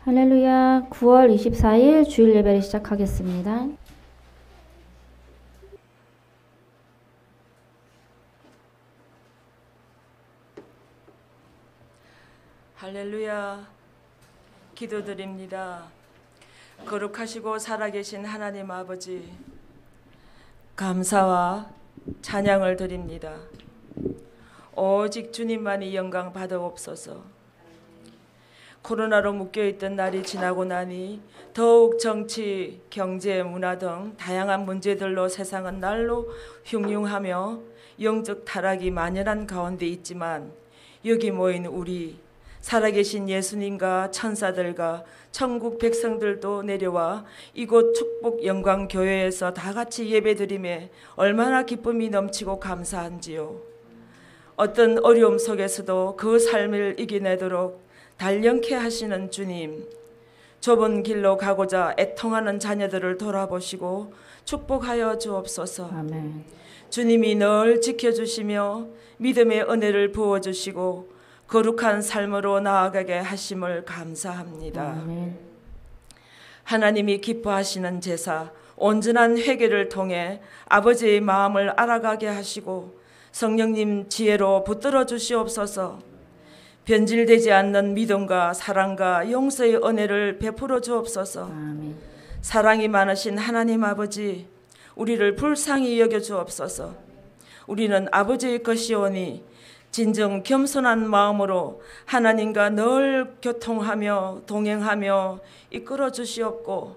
할렐루야. 9월 24일 주일 예배를 시작하겠습니다. 할렐루야. 기도드립니다. 거룩하시고 살아계신 하나님 아버지, 감사와 찬양을 드립니다. 오직 주님만이 영광 받아옵소서. 코로나로 묶여있던 날이 지나고 나니 더욱 정치, 경제, 문화 등 다양한 문제들로 세상은 날로 흉흉하며 영적 타락이 만연한 가운데 있지만, 여기 모인 우리 살아계신 예수님과 천사들과 천국 백성들도 내려와 이곳 축복 영광 교회에서 다 같이 예배드림에 얼마나 기쁨이 넘치고 감사한지요. 어떤 어려움 속에서도 그 삶을 이겨내도록 단련케 하시는 주님, 좁은 길로 가고자 애통하는 자녀들을 돌아보시고 축복하여 주옵소서. 아멘. 주님이 늘 지켜주시며 믿음의 은혜를 부어주시고 거룩한 삶으로 나아가게 하심을 감사합니다. 아멘. 하나님이 기뻐하시는 제사, 온전한 회개를 통해 아버지의 마음을 알아가게 하시고 성령님 지혜로 붙들어 주시옵소서. 변질되지 않는 믿음과 사랑과 용서의 은혜를 베풀어 주옵소서. 아멘. 사랑이 많으신 하나님 아버지, 우리를 불쌍히 여겨 주옵소서. 우리는 아버지의 것이오니 진정 겸손한 마음으로 하나님과 늘 교통하며 동행하며 이끌어 주시옵고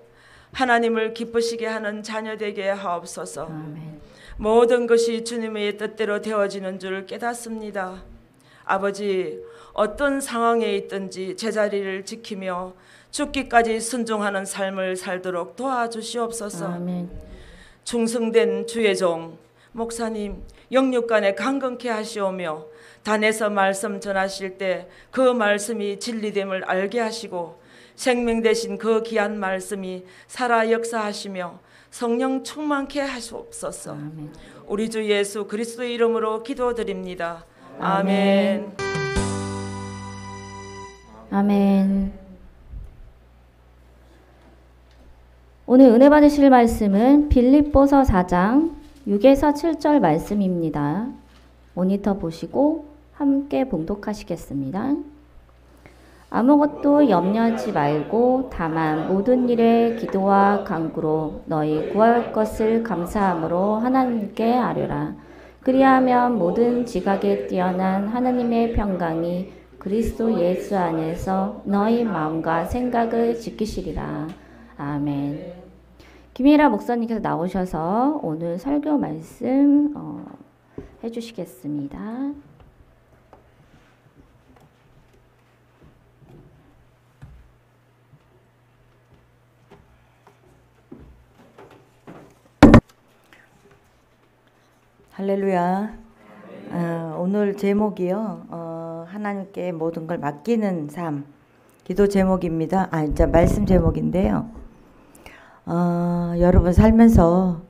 하나님을 기쁘시게 하는 자녀 되게 하옵소서. 아멘. 모든 것이 주님의 뜻대로 되어지는 줄 깨닫습니다. 아버지, 어떤 상황에 있든지 제자리를 지키며 죽기까지 순종하는 삶을 살도록 도와주시옵소서. 아멘. 충성된 주의 종 목사님 영육간에 강건케 하시오며 단에서 말씀 전하실 때 그 말씀이 진리됨을 알게 하시고 생명 되신 그 귀한 말씀이 살아 역사하시며 성령 충만케 하시옵소서. 아멘. 우리 주 예수 그리스도의 이름으로 기도드립니다. 아멘. 아멘. 아멘. 오늘 은혜 받으실 말씀은 빌립보서 4장 6에서 7절 말씀입니다. 모니터 보시고 함께 봉독하시겠습니다. 아무것도 염려하지 말고 다만 모든 일에 기도와 간구로 너희 구할 것을 감사함으로 하나님께 아뢰라. 그리하면 모든 지각에 뛰어난 하나님의 평강이 그리스도 예수 안에서 너희 마음과 생각을 지키시리라. 아멘. 김일아 목사님께서 나오셔서 오늘 설교 말씀 해주시겠습니다. 할렐루야. 오늘 제목이요. 하나님께 모든 걸 맡기는 삶. 기도 제목입니다. 이제 말씀 제목인데요. 여러분 살면서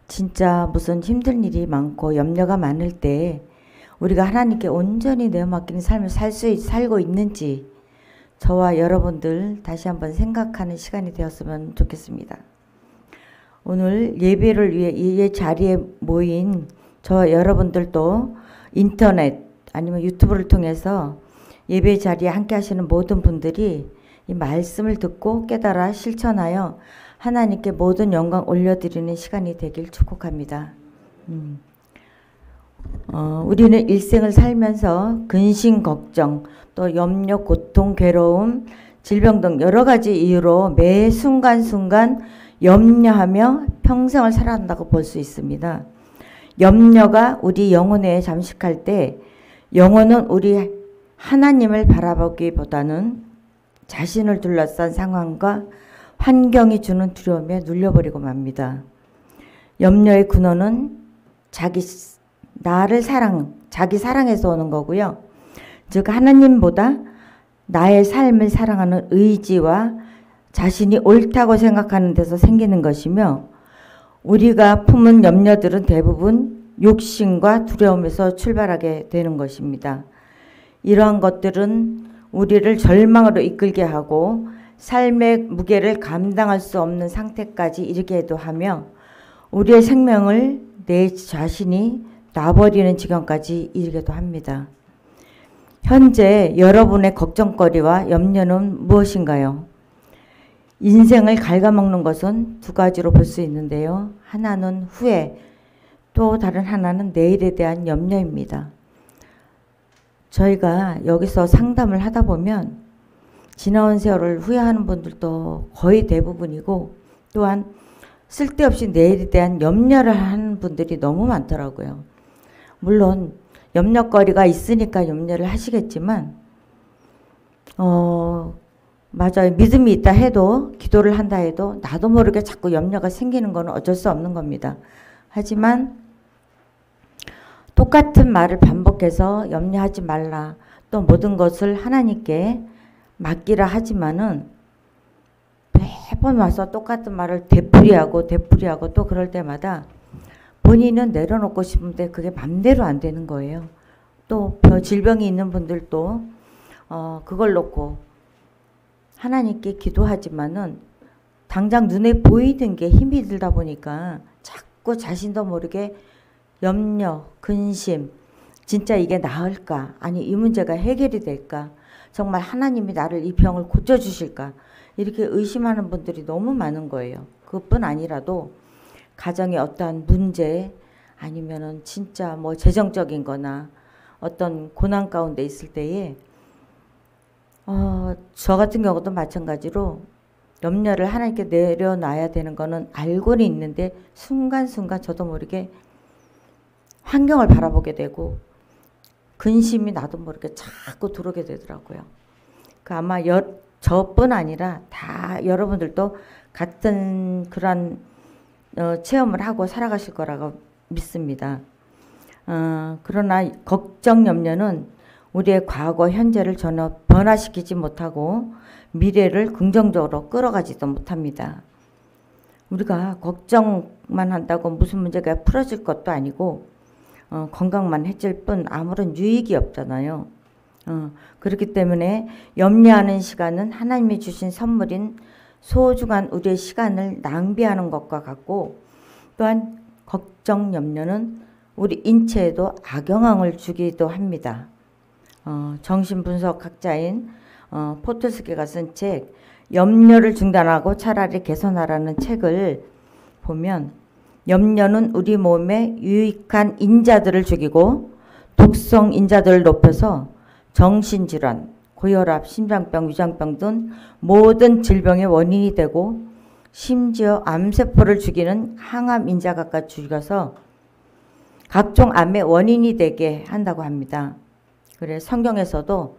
진짜 무슨 힘든 일이 많고 염려가 많을 때 우리가 하나님께 온전히 내어맡기는 삶을 살고 있는지 저와 여러분들 다시 한번 생각하는 시간이 되었으면 좋겠습니다. 오늘 예배를 위해 이 자리에 모인 저 여러분들도 인터넷 아니면 유튜브를 통해서 예배 자리에 함께 하시는 모든 분들이 이 말씀을 듣고 깨달아 실천하여 하나님께 모든 영광 올려드리는 시간이 되길 축복합니다. 우리는 일생을 살면서 근심, 걱정, 또 염려, 고통, 괴로움, 질병 등 여러 가지 이유로 매 순간순간 염려하며 평생을 살아간다고 볼 수 있습니다. 염려가 우리 영혼에 잠식할 때 영혼은 우리 하나님을 바라보기보다는 자신을 둘러싼 상황과 환경이 주는 두려움에 눌려버리고 맙니다. 염려의 근원은 자기 사랑에서 오는 거고요. 즉 하나님보다 나의 삶을 사랑하는 의지와 자신이 옳다고 생각하는 데서 생기는 것이며, 우리가 품은 염려들은 대부분 욕심과 두려움에서 출발하게 되는 것입니다. 이러한 것들은 우리를 절망으로 이끌게 하고 삶의 무게를 감당할 수 없는 상태까지 이르게도 하며 우리의 생명을 내 자신이 놔버리는 지경까지 이르게도 합니다. 현재 여러분의 걱정거리와 염려는 무엇인가요? 인생을 갉아먹는 것은 두 가지로 볼 수 있는데요. 하나는 후회, 또 다른 하나는 내일에 대한 염려입니다. 저희가 여기서 상담을 하다 보면 지나온 세월을 후회하는 분들도 거의 대부분이고, 또한 쓸데없이 내일에 대한 염려를 하는 분들이 너무 많더라고요. 물론 염려거리가 있으니까 염려를 하시겠지만 맞아요. 믿음이 있다 해도, 기도를 한다 해도 나도 모르게 자꾸 염려가 생기는 건 어쩔 수 없는 겁니다. 하지만 똑같은 말을 반복해서 염려하지 말라, 또 모든 것을 하나님께 맡기라 하지만은 매번 와서 똑같은 말을 되풀이하고 또 그럴 때마다 본인은 내려놓고 싶은데 그게 맘대로 안 되는 거예요. 또 질병이 있는 분들도 그걸 놓고 하나님께 기도하지만은 당장 눈에 보이는 게 힘이 들다 보니까 자꾸 자신도 모르게 염려, 근심, 진짜 이게 나을까? 아니 이 문제가 해결이 될까? 정말 하나님이 나를 이 병을 고쳐주실까? 이렇게 의심하는 분들이 너무 많은 거예요. 그것뿐 아니라도 가정의 어떠한 문제, 아니면은 진짜 뭐 재정적인 거나 어떤 고난 가운데 있을 때에 저 같은 경우도 마찬가지로 염려를 하나님께 내려놔야 되는 거는 알고는 있는데 순간순간 저도 모르게 환경을 바라보게 되고 근심이 나도 모르게 자꾸 들어오게 되더라고요. 그 아마 저뿐 아니라 다 여러분들도 같은 그런 체험을 하고 살아가실 거라고 믿습니다. 그러나 걱정, 염려는 우리의 과거, 현재를 전혀 변화시키지 못하고 미래를 긍정적으로 끌어가지도 못합니다. 우리가 걱정만 한다고 무슨 문제가 풀어질 것도 아니고 건강만 해질 뿐 아무런 유익이 없잖아요. 그렇기 때문에 염려하는 시간은 하나님이 주신 선물인 소중한 우리의 시간을 낭비하는 것과 같고, 또한 걱정, 염려는 우리 인체에도 악영향을 주기도 합니다. 정신분석학자인 포토스키가 쓴 책 염려를 중단하고 차라리 개선하라는 책을 보면 염려는 우리 몸에 유익한 인자들을 죽이고 독성 인자들을 높여서 정신질환, 고혈압, 심장병, 위장병 등 모든 질병의 원인이 되고 심지어 암세포를 죽이는 항암 인자까지 죽여서 각종 암의 원인이 되게 한다고 합니다. 그래 성경에서도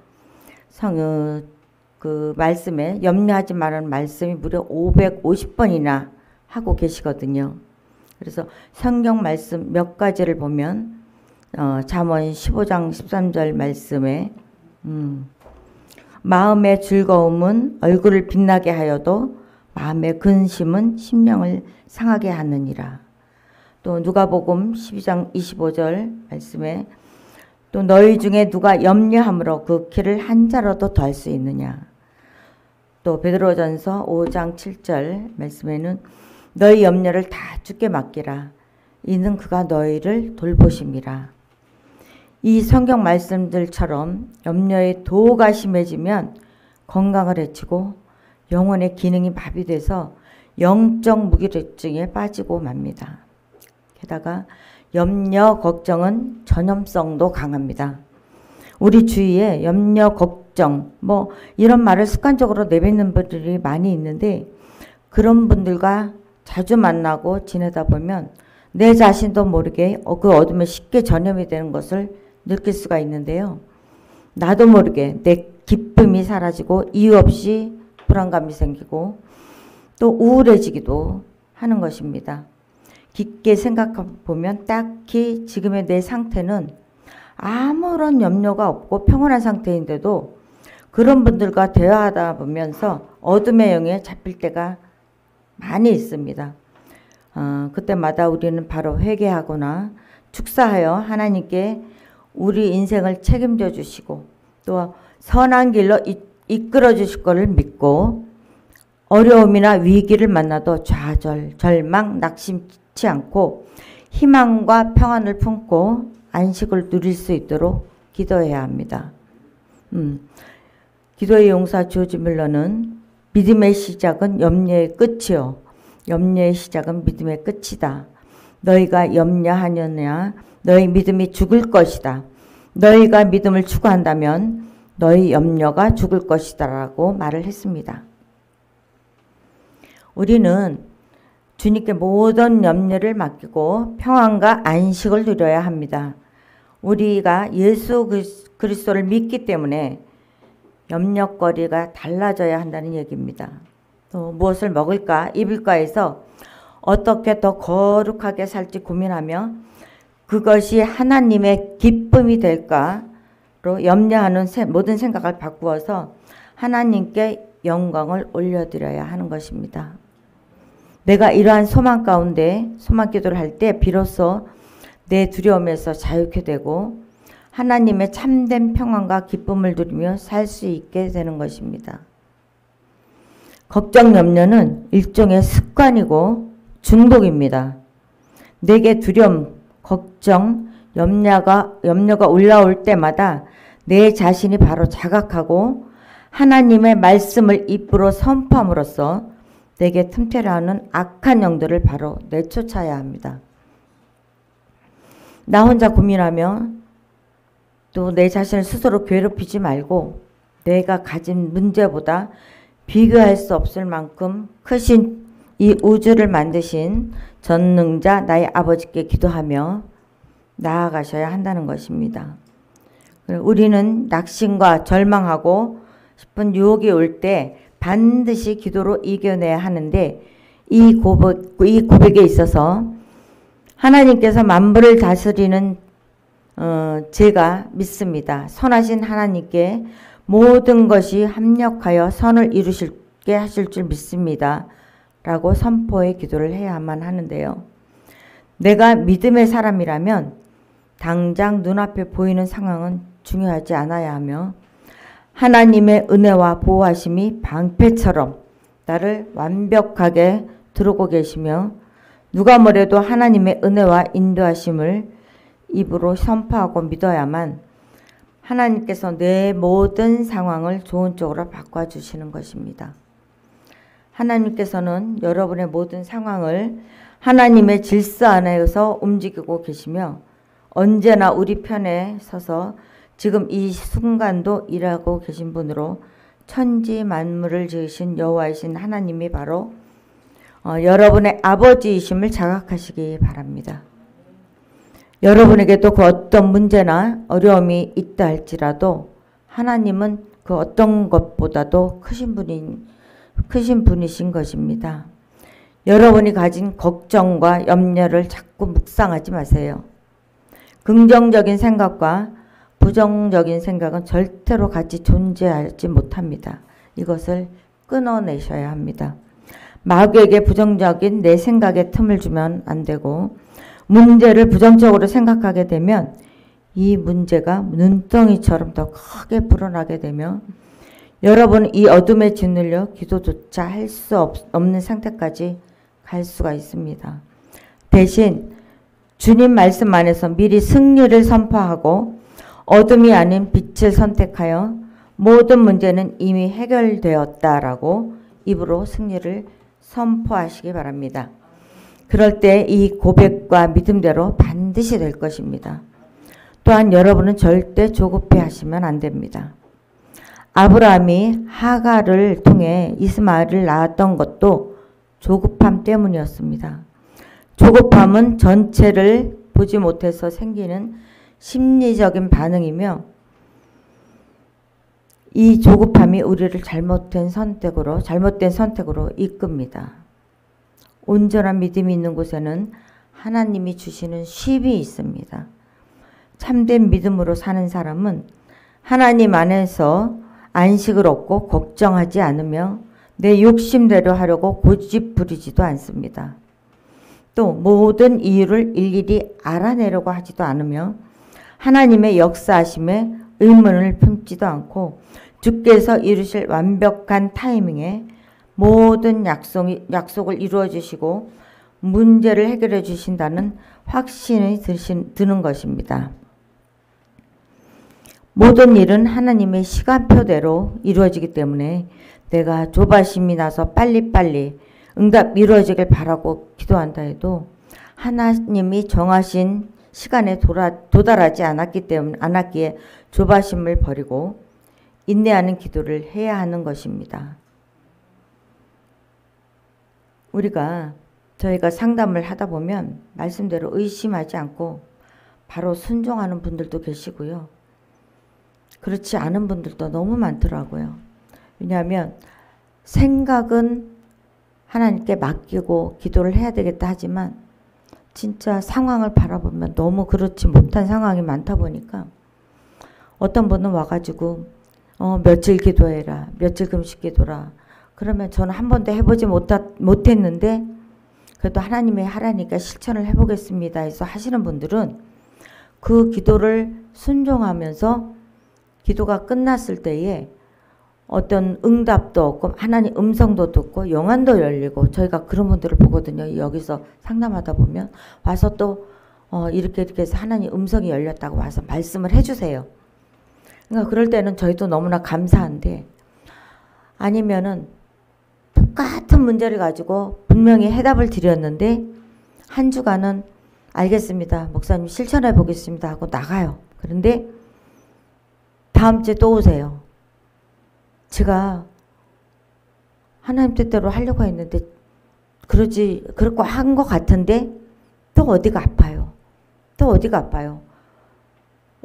그 말씀에 염려하지 말라는 말씀이 무려 550번이나 하고 계시거든요. 그래서 성경 말씀 몇 가지를 보면 잠언 15장 13절 말씀에 마음의 즐거움은 얼굴을 빛나게 하여도 마음의 근심은 심령을 상하게 하느니라. 또 누가복음 12장 25절 말씀에 또 너희 중에 누가 염려함으로 그 키를 한 자라도 더할 수 있느냐. 또 베드로전서 5장 7절 말씀에는 너희 염려를 다 주께 맡기라. 이는 그가 너희를 돌보심이라. 이 성경 말씀들처럼 염려의 도가 심해지면 건강을 해치고 영혼의 기능이 마비돼서 영적 무기력증에 빠지고 맙니다. 게다가 염려, 걱정은 전염성도 강합니다. 우리 주위에 염려, 걱정 뭐 이런 말을 습관적으로 내뱉는 분들이 많이 있는데 그런 분들과 자주 만나고 지내다 보면 내 자신도 모르게 그 어둠에 쉽게 전염이 되는 것을 느낄 수가 있는데요. 나도 모르게 내 기쁨이 사라지고 이유 없이 불안감이 생기고 또 우울해지기도 하는 것입니다. 깊게 생각해 보면 딱히 지금의 내 상태는 아무런 염려가 없고 평온한 상태인데도 그런 분들과 대화하다 보면서 어둠의 영에 잡힐 때가 많이 있습니다. 그때마다 우리는 바로 회개하거나 축사하여 하나님께 우리 인생을 책임져 주시고 또 선한 길로 이끌어 주실 것을 믿고 어려움이나 위기를 만나도 좌절, 절망, 낙심치 않고 희망과 평안을 품고 안식을 누릴 수 있도록 기도해야 합니다. 기도의 용사 조지 밀러는 믿음의 시작은 염려의 끝이요. 염려의 시작은 믿음의 끝이다. 너희가 염려하느냐 너희 믿음이 죽을 것이다. 너희가 믿음을 추구한다면 너희 염려가 죽을 것이다 라고 말을 했습니다. 우리는 주님께 모든 염려를 맡기고 평안과 안식을 누려야 합니다. 우리가 예수 그리스도를 믿기 때문에 염려거리가 달라져야 한다는 얘기입니다. 또 무엇을 먹을까 입을까 해서 어떻게 더 거룩하게 살지 고민하며 그것이 하나님의 기쁨이 될까로 염려하는 모든 생각을 바꾸어서 하나님께 영광을 올려드려야 하는 것입니다. 내가 이러한 소망 가운데 소망 기도를 할 때 비로소 내 두려움에서 자유케 되고 하나님의 참된 평안과 기쁨을 누리며 살 수 있게 되는 것입니다. 걱정 염려는 일종의 습관이고 중독입니다. 내게 두려움, 걱정, 염려가 올라올 때마다 내 자신이 바로 자각하고 하나님의 말씀을 입으로 선포함으로써 내게 틈태려 하는 악한 영들을 바로 내쫓아야 합니다. 나 혼자 고민하며 또 내 자신을 스스로 괴롭히지 말고 내가 가진 문제보다 비교할 수 없을 만큼 크신 이 우주를 만드신 전능자 나의 아버지께 기도하며 나아가셔야 한다는 것입니다. 우리는 낙심과 절망하고 싶은 유혹이 올 때 반드시 기도로 이겨내야 하는데 이 고백에 있어서 하나님께서 만물을 다스리는 제가 믿습니다. 선하신 하나님께 모든 것이 합력하여 선을 이루시게 하실 줄 믿습니다. 라고 선포의 기도를 해야만 하는데요. 내가 믿음의 사람이라면 당장 눈앞에 보이는 상황은 중요하지 않아야 하며 하나님의 은혜와 보호하심이 방패처럼 나를 완벽하게 두르고 계시며 누가 뭐래도 하나님의 은혜와 인도하심을 입으로 선포하고 믿어야만 하나님께서 내 모든 상황을 좋은 쪽으로 바꿔주시는 것입니다. 하나님께서는 여러분의 모든 상황을 하나님의 질서 안에서 움직이고 계시며 언제나 우리 편에 서서 지금 이 순간도 일하고 계신 분으로 천지 만물을 지으신 여호와이신 하나님이 바로 여러분의 아버지이심을 자각하시기 바랍니다. 여러분에게도 그 어떤 문제나 어려움이 있다 할지라도 하나님은 그 어떤 것보다도 크신 분이신 것입니다. 여러분이 가진 걱정과 염려를 자꾸 묵상하지 마세요. 긍정적인 생각과 부정적인 생각은 절대로 같이 존재하지 못합니다. 이것을 끊어내셔야 합니다. 마귀에게 부정적인 내 생각에 틈을 주면 안 되고 문제를 부정적으로 생각하게 되면 이 문제가 눈덩이처럼 더 크게 불어나게 되며 여러분 이 어둠에 짓눌려 기도조차 할 수 없는 상태까지 갈 수가 있습니다. 대신 주님 말씀 안에서 미리 승리를 선포하고 어둠이 아닌 빛을 선택하여 모든 문제는 이미 해결되었다라고 입으로 승리를 선포하시기 바랍니다. 그럴 때 이 고백과 믿음대로 반드시 될 것입니다. 또한 여러분은 절대 조급해 하시면 안 됩니다. 아브라함이 하갈을 통해 이스마엘을 낳았던 것도 조급함 때문이었습니다. 조급함은 전체를 보지 못해서 생기는 심리적인 반응이며 이 조급함이 우리를 잘못된 선택으로 이끕니다. 온전한 믿음이 있는 곳에는 하나님이 주시는 쉼이 있습니다. 참된 믿음으로 사는 사람은 하나님 안에서 안식을 얻고 걱정하지 않으며 내 욕심대로 하려고 고집 부리지도 않습니다. 또 모든 이유를 일일이 알아내려고 하지도 않으며 하나님의 역사하심에 의문을 품지도 않고 주께서 이루실 완벽한 타이밍에 모든 약속을 이루어 주시고 문제를 해결해 주신다는 확신이 드는 것입니다. 모든 일은 하나님의 시간표대로 이루어지기 때문에 내가 조바심이 나서 빨리빨리 응답 이루어지길 바라고 기도한다 해도 하나님이 정하신 시간에 도달하지 않았기에 조바심을 버리고 인내하는 기도를 해야 하는 것입니다. 저희가 상담을 하다 보면 말씀대로 의심하지 않고 바로 순종하는 분들도 계시고요. 그렇지 않은 분들도 너무 많더라고요. 왜냐하면 생각은 하나님께 맡기고 기도를 해야 되겠다 하지만 진짜 상황을 바라보면 너무 그렇지 못한 상황이 많다 보니까 어떤 분은 와가지고 며칠 기도해라, 며칠 금식 기도라. 그러면 저는 한 번도 해보지 못했는데 그래도 하나님이 하라니까 실천을 해보겠습니다 해서 하시는 분들은 그 기도를 순종하면서 기도가 끝났을 때에 어떤 응답도 없고 하나님 음성도 듣고 영안도 열리고 저희가 그런 분들을 보거든요. 여기서 상담하다 보면 와서 또 이렇게 해서 하나님 음성이 열렸다고 와서 말씀을 해주세요. 그러니까 그럴 때는 저희도 너무나 감사한데 아니면은 똑같은 문제를 가지고 분명히 해답을 드렸는데 한 주간은 알겠습니다. 목사님 실천해 보겠습니다 하고 나가요. 그런데 다음 주에 또 오세요. 제가 하나님 뜻대로 하려고 했는데 그럴 거 한 것 같은데 또 어디가 아파요.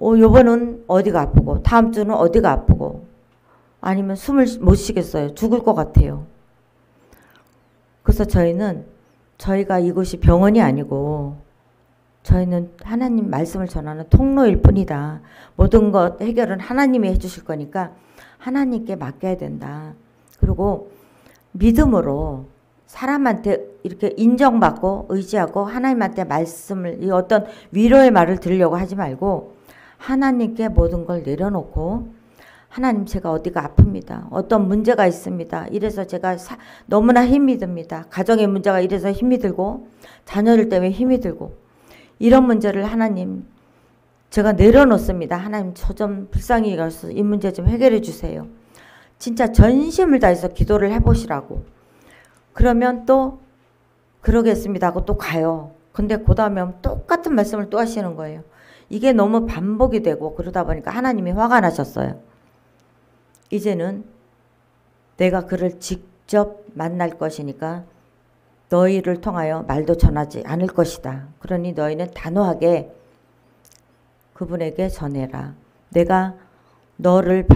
요번은 어디가 아프고 다음 주는 어디가 아프고 아니면 숨을 못 쉬겠어요. 죽을 것 같아요. 그래서 저희가 이곳이 병원이 아니고 저희는 하나님 말씀을 전하는 통로일 뿐이다. 모든 것 해결은 하나님이 해주실 거니까 하나님께 맡겨야 된다. 그리고 믿음으로 사람한테 이렇게 인정받고 의지하고 하나님한테 말씀을 이 어떤 위로의 말을 들으려고 하지 말고 하나님께 모든 걸 내려놓고 하나님 제가 어디가 아픕니다. 어떤 문제가 있습니다. 이래서 제가 너무나 힘이 듭니다. 가정의 문제가 이래서 힘이 들고 자녀들 때문에 힘이 들고 이런 문제를 하나님 제가 내려놓습니다. 하나님 저 좀 불쌍히 가서 이 문제 좀 해결해 주세요. 진짜 전심을 다해서 기도를 해보시라고. 그러면 또 그러겠습니다 하고 또 가요. 근데 그 다음에 똑같은 말씀을 또 하시는 거예요. 이게 너무 반복이 되고 그러다 보니까 하나님이 화가 나셨어요. 이제는 내가 그를 직접 만날 것이니까 너희를 통하여 말도 전하지 않을 것이다. 그러니 너희는 단호하게 그분에게 전해라. 내가 너를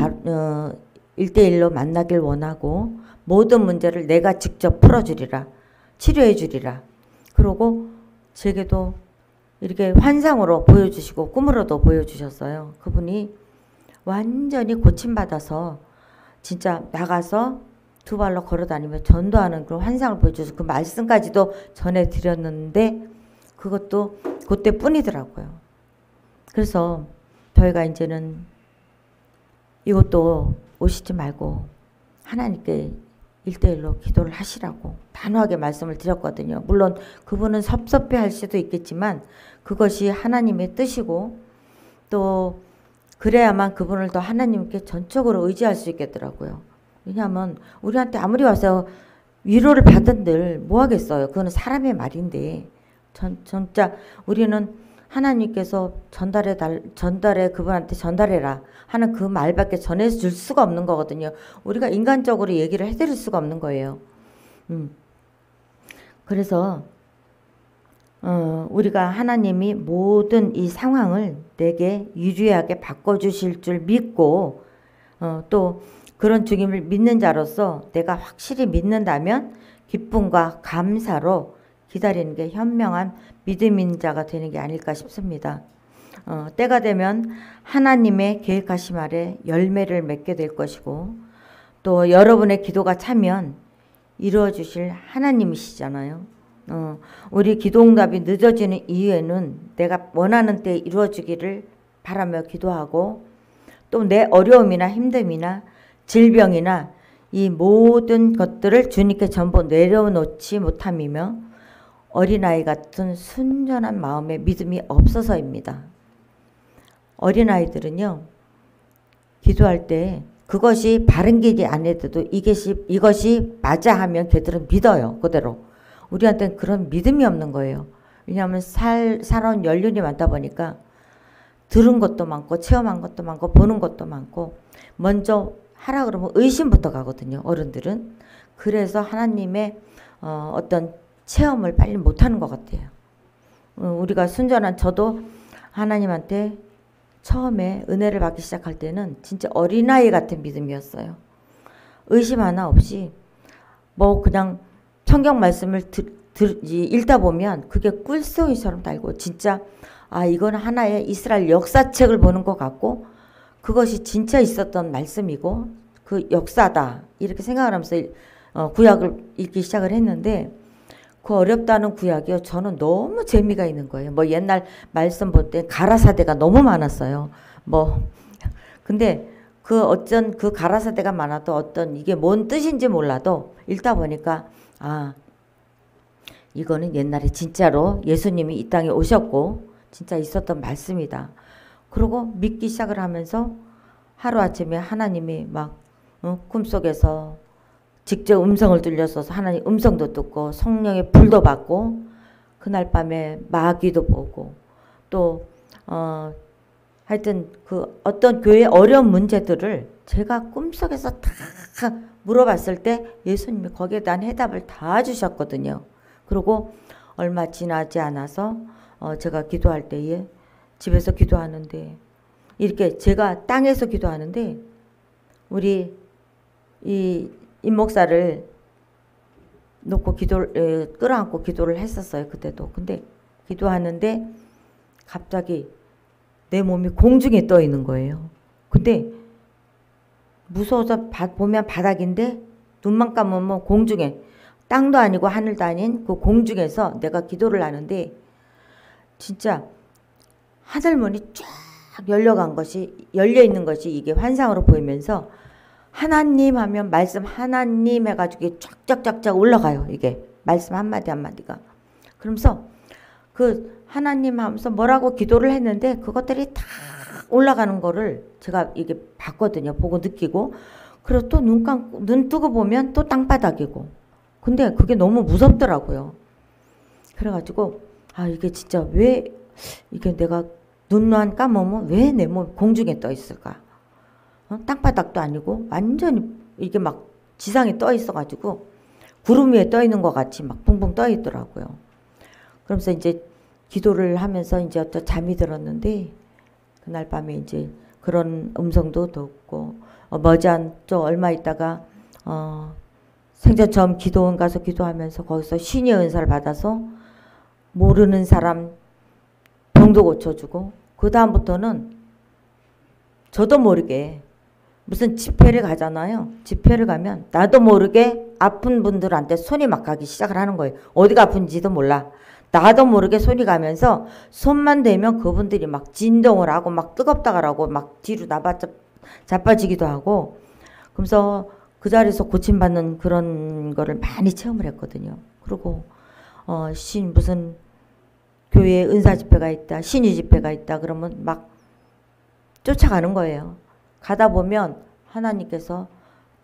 1대1로 만나길 원하고 모든 문제를 내가 직접 풀어주리라. 치료해 주리라. 그러고 제게도 이렇게 환상으로 보여주시고 꿈으로도 보여주셨어요. 그분이 완전히 고침받아서 진짜 나가서 두 발로 걸어다니며 전도하는 그런 환상을 보여줘서 그 말씀까지도 전해드렸는데 그것도 그때뿐이더라고요. 그래서 저희가 이제는 이것도 오시지 말고 하나님께 1대1로 기도를 하시라고 단호하게 말씀을 드렸거든요. 물론 그분은 섭섭해할 수도 있겠지만 그것이 하나님의 뜻이고 또 그래야만 그분을 더 하나님께 전적으로 의지할 수 있겠더라고요. 왜냐하면 우리한테 아무리 와서 위로를 받은들 뭐 하겠어요. 그거는 사람의 말인데 진짜 우리는 하나님께서 전달해 그분한테 전달해라 하는 그 말밖에 전해줄 수가 없는 거거든요. 우리가 인간적으로 얘기를 해드릴 수가 없는 거예요. 그래서 우리가 하나님이 모든 이 상황을 내게 유리하게 바꿔주실 줄 믿고 또 그런 주님을 믿는 자로서 내가 확실히 믿는다면 기쁨과 감사로 기다리는 게 현명한 믿음인 자가 되는 게 아닐까 싶습니다. 때가 되면 하나님의 계획하심 아래 열매를 맺게 될 것이고 또 여러분의 기도가 차면 이루어 주실 하나님이시잖아요. 우리 기도응답이 늦어지는 이유에는 내가 원하는 때 이루어지기를 바라며 기도하고 또 내 어려움이나 힘듦이나 질병이나 이 모든 것들을 주님께 전부 내려놓지 못함이며 어린아이 같은 순전한 마음의 믿음이 없어서입니다. 어린아이들은요, 기도할 때 그것이 바른 길이 아니어도 이것이 맞아 하면 걔들은 믿어요. 그대로. 우리한테는 그런 믿음이 없는 거예요. 왜냐하면 살아온 연륜이 많다 보니까 들은 것도 많고 체험한 것도 많고 보는 것도 많고 먼저 하라 그러면 의심부터 가거든요. 어른들은. 그래서 하나님의 어떤 체험을 빨리 못하는 것 같아요. 우리가 순전한 저도 하나님한테 처음에 은혜를 받기 시작할 때는 진짜 어린아이 같은 믿음이었어요. 의심 하나 없이 뭐 그냥 성경 말씀을 읽다 보면 그게 꿀송이처럼 달고 진짜 이건 하나의 이스라엘 역사책을 보는 것 같고 그것이 진짜 있었던 말씀이고 그 역사다 이렇게 생각을 하면서 구약을 읽기 시작을 했는데 그 어렵다는 구약이요. 저는 너무 재미가 있는 거예요. 뭐 옛날 말씀 볼 때 가라사대가 너무 많았어요. 근데 그 가라사대가 많아도 어떤 이게 뭔 뜻인지 몰라도 읽다 보니까 이거는 옛날에 진짜로 예수님이 이 땅에 오셨고 진짜 있었던 말씀이다. 그리고 믿기 시작을 하면서 하루아침에 하나님이 막 꿈속에서 직접 음성을 들려서 하나님 음성도 듣고 성령의 불도 받고 그날 밤에 마귀도 보고 또 하여튼 그 어떤 교회의 어려운 문제들을 제가 꿈속에서 다 물어봤을 때 예수님이 거기에 대한 해답을 다 주셨거든요. 그리고 얼마 지나지 않아서 제가 기도할 때에 집에서 기도하는데 이렇게 제가 땅에서 기도하는데 우리 이 임목사를 놓고 끌어안고 기도를 했었어요. 그때도. 근데 기도하는데 갑자기 내 몸이 공중에 떠 있는 거예요. 근데 무서워서 보면 바닥인데 눈만 감으면 공중에 땅도 아니고 하늘도 아닌 그 공중에서 내가 기도를 하는데 진짜 하늘문이 쫙 열려 있는 것이 이게 환상으로 보이면서 하나님 하면 말씀 하나님 해가지고 쫙쫙쫙쫙 올라가요. 이게 말씀 한마디 한마디가. 그러면서 그 하나님 하면서 뭐라고 기도를 했는데 그것들이 다 올라가는 거를 제가 이게 봤거든요. 보고 느끼고. 그리고 또 눈 뜨고 보면 또 땅바닥이고. 근데 그게 너무 무섭더라고요. 그래가지고 이게 진짜 왜 이게 내가 눈만 감으면 왜 내 몸이 공중에 떠 있을까? 땅바닥도 아니고 완전히 이게 막 지상에 떠 있어가지고 구름 위에 떠 있는 것 같이 막 붕붕 떠 있더라고요. 그러면서 이제 기도를 하면서 이제 어떤 잠이 들었는데 그날 밤에 이제 그런 음성도 듣고 또 얼마 있다가 생전 처음 기도원 가서 기도하면서 거기서 신의 은사를 받아서 모르는 사람 병도 고쳐주고 그 다음부터는 저도 모르게 무슨 집회를 가잖아요. 집회를 가면 나도 모르게 아픈 분들한테 손이 막 가기 시작을 하는 거예요. 어디가 아픈지도 몰라. 나도 모르게 손이 가면서 손만 대면 그분들이 막 진동을 하고 막 뜨겁다 그러고 막 뒤로 자빠지기도 하고 그러면서 그 자리에서 고침받는 그런 거를 많이 체험을 했거든요. 그리고 무슨 교회에 은사 집회가 있다, 신의 집회가 있다 그러면 막 쫓아가는 거예요. 가다 보면 하나님께서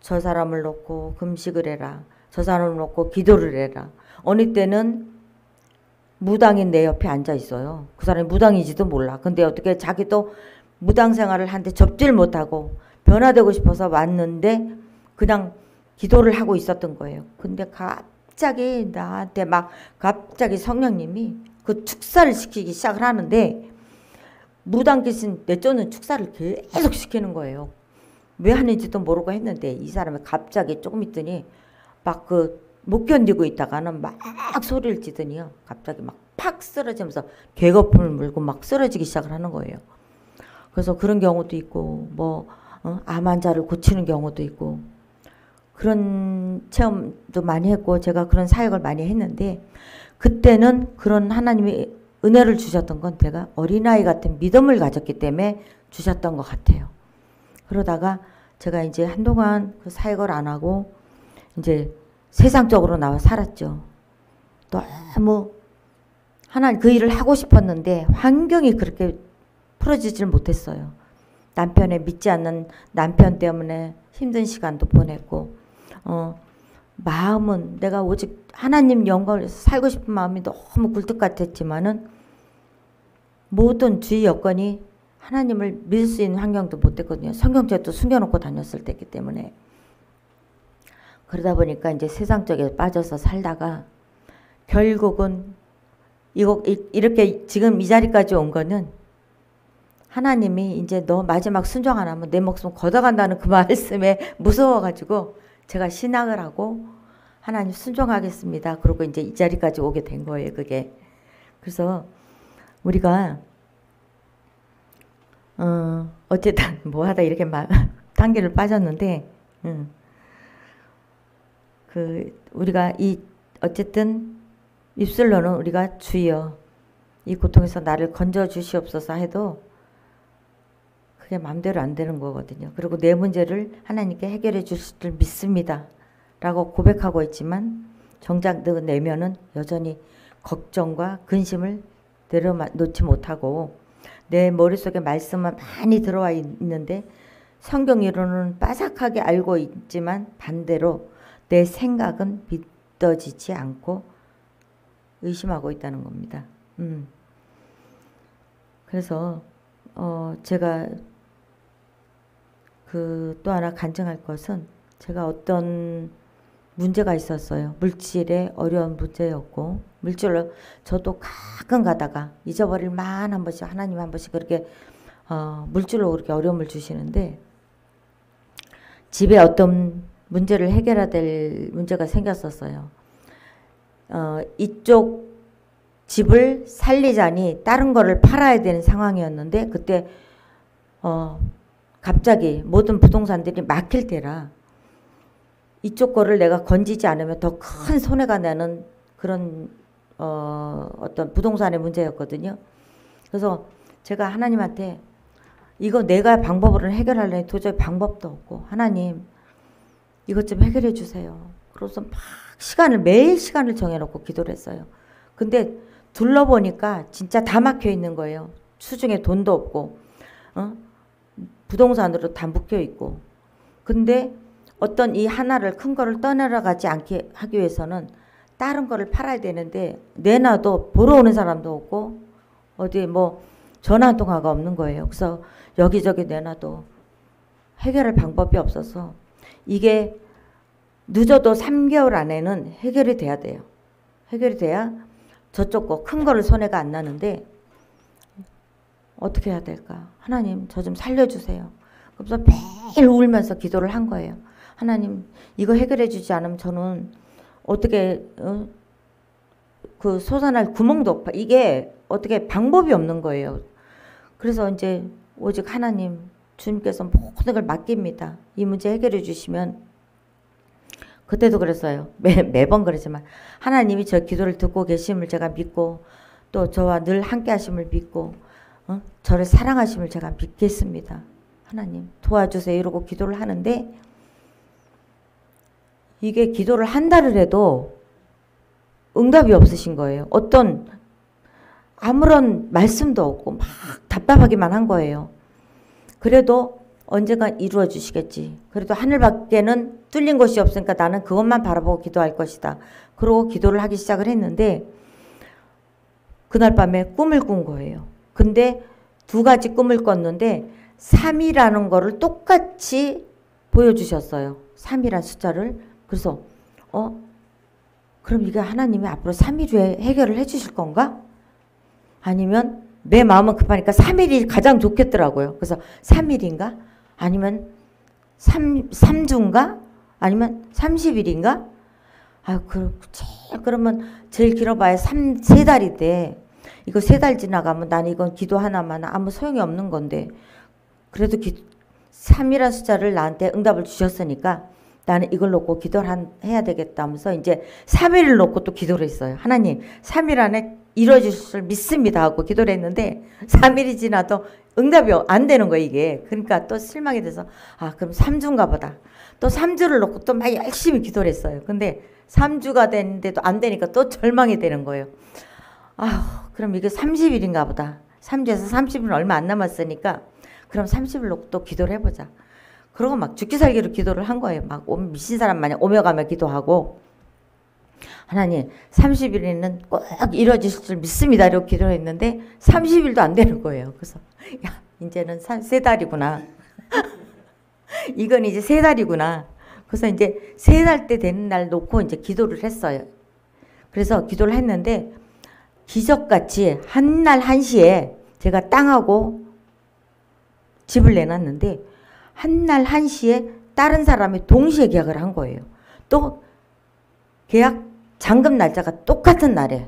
저 사람을 놓고 금식을 해라. 저 사람을 놓고 기도를 해라. 어느 때는 무당인 내 옆에 앉아 있어요. 그 사람이 무당인지도 몰라. 근데 어떻게 자기도 무당 생활을 한데 접지를 못하고 변화되고 싶어서 왔는데 그냥 기도를 하고 있었던 거예요. 근데 갑자기 나한테 갑자기 성령님이 그 축사를 시키기 시작을 하는데 무당 귀신 내쫓는 축사를 계속 시키는 거예요. 왜 하는지도 모르고 했는데 이 사람이 갑자기 조금 있더니 못 견디고 있다가는 막 소리를 지더니요. 갑자기 팍 쓰러지면서 개거품을 물고 막 쓰러지기 시작을 하는 거예요. 그래서 그런 경우도 있고 암 환자를 고치는 경우도 있고 그런 체험도 많이 했고 제가 그런 사역을 많이 했는데 그때는 그런 하나님이 은혜를 주셨던 건 제가 어린아이 같은 믿음을 가졌기 때문에 주셨던 것 같아요. 그러다가 제가 이제 한동안 그 사역을 안 하고 이제 세상적으로 나와 살았죠. 너무 하나님 그 일을 하고 싶었는데 환경이 그렇게 풀어지질 못했어요. 남편의 믿지 않는 남편 때문에 힘든 시간도 보냈고 마음은 내가 오직 하나님 영광을 위해서 살고 싶은 마음이 너무 굴뚝 같았지만은 모든 주위 여건이 하나님을 믿을 수 있는 환경도 못 됐거든요. 성경책도 숨겨놓고 다녔을 때이기 때문에. 그러다 보니까 이제 세상적에 빠져서 살다가 결국은 이렇게 지금 이 자리까지 온 거는 하나님이 이제 너 마지막 순종 안 하면 내 목숨 걷어간다는 그 말씀에 무서워가지고 제가 신앙을 하고 하나님 순종하겠습니다. 그러고 이제 이 자리까지 오게 된 거예요, 그게. 그래서 우리가 어쨌든 뭐 하다 이렇게 단계를 빠졌는데 우리가 어쨌든 입술로는 우리가 주여 이 고통에서 나를 건져 주시옵소서 해도 그게 마음대로 안 되는 거거든요. 그리고 내 문제를 하나님께 해결해 주실 줄 믿습니다 라고 고백하고 있지만 정작 그 내면은 여전히 걱정과 근심을 내려놓지 못하고 내 머릿속에 말씀은 많이 들어와 있는데 성경으로는 빠삭하게 알고 있지만 반대로 내 생각은 믿어지지 않고 의심하고 있다는 겁니다. 그래서 제가 또 하나 간증할 것은 제가 어떤 문제가 있었어요. 물질에 어려운 문제였고 물질로 저도 가끔 가다가 잊어버릴 만 한 번씩 하나님 한 번씩 그렇게 물질로 그렇게 어려움을 주시는데 집에 어떤 문제를 해결해야 될 문제가 생겼었어요. 이쪽 집을 살리자니 다른 거를 팔아야 되는 상황이었는데 그때 갑자기 모든 부동산들이 막힐 때라 이쪽 거를 내가 건지지 않으면 더 큰 손해가 나는 그런 어떤 부동산의 문제였거든요. 그래서 제가 하나님한테 이거 내가 방법으로 해결하려니 도저히 방법도 없고 하나님 이것 좀 해결해 주세요. 그래서 막 매일 시간을 정해놓고 기도를 했어요. 근데 둘러보니까 진짜 다 막혀 있는 거예요. 수중에 돈도 없고 부동산으로 다 묶여 있고. 근데 어떤 이 하나를 큰 거를 떠내려가지 않게 하기 위해서는 다른 거를 팔아야 되는데 내놔도 보러 오는 사람도 없고 어디 뭐 전화 한 통화가 없는 거예요. 그래서 여기저기 내놔도 해결할 방법이 없어서 이게 늦어도 3개월 안에는 해결이 돼야 돼요. 해결이 돼야 저쪽 거 큰 거를 손해가 안 나는데 어떻게 해야 될까? 하나님 저 좀 살려주세요. 그래서 매일 울면서 기도를 한 거예요. 하나님 이거 해결해 주지 않으면 저는 어떻게 그 솟아날 구멍도 없고 이게 어떻게 방법이 없는 거예요. 그래서 이제 오직 하나님 주님께서 모든 걸 맡깁니다. 이 문제 해결해 주시면 그때도 그랬어요. 매번 그러지만 하나님이 저 기도를 듣고 계심을 제가 믿고 또 저와 늘 함께 하심을 믿고 저를 사랑하심을 제가 믿겠습니다. 하나님 도와주세요 이러고 기도를 하는데 이게 기도를 한 달을 해도 응답이 없으신 거예요. 어떤 아무런 말씀도 없고 막 답답하기만 한 거예요. 그래도 언젠간 이루어 주시겠지. 그래도 하늘밖에는 뚫린 곳이 없으니까 나는 그것만 바라보고 기도할 것이다. 그러고 기도를 하기 시작을 했는데 그날 밤에 꿈을 꾼 거예요. 근데 두 가지 꿈을 꿨는데 3이라는 거를 똑같이 보여주셨어요. 3이란 숫자를. 그래서 그럼 이게 하나님이 앞으로 3일 후에 해결을 해 주실 건가? 아니면 내 마음은 급하니까 3일이 가장 좋겠더라고요. 그래서 3일인가? 아니면 3주인가? 아니면 30일인가? 그러면 제일 길어봐야 3달이 돼. 이거 3달 지나가면 나는 이건 기도 하나만 아무 소용이 없는 건데 그래도 3이라는 숫자를 나한테 응답을 주셨으니까 나는 이걸 놓고 기도를 해야 되겠다 하면서 이제 3일을 놓고 또 기도를 했어요. 하나님 3일 안에 이루어질 줄 믿습니다 하고 기도를 했는데 3일이 지나도 응답이 안 되는 거예요 이게. 그러니까 또 실망이 돼서 그럼 3주인가 보다. 또 3주를 놓고 또 막 열심히 기도를 했어요. 근데 3주가 됐는데도 안 되니까 또 절망이 되는 거예요. 그럼 이게 30일인가 보다. 3주에서 30일은 얼마 안 남았으니까 그럼 30일 놓고 또 기도를 해보자. 그러고 막 죽기 살기로 기도를 한 거예요. 막 미친 사람 마냥 오며 가며 기도하고 하나님 30일에는 꼭 이루어질 줄 믿습니다. 이렇게 기도를 했는데 30일도 안 되는 거예요. 그래서 야 이제는 3달이구나. 이건 이제 3달이구나. 그래서 이제 3달 때 되는 날 놓고 이제 기도를 했어요. 그래서 기도를 했는데 기적같이 한날 1시에 제가 땅하고 집을 내놨는데 한날 1시에 다른 사람이 동시에 계약을 한 거예요. 또 계약 잔금 날짜가 똑같은 날에.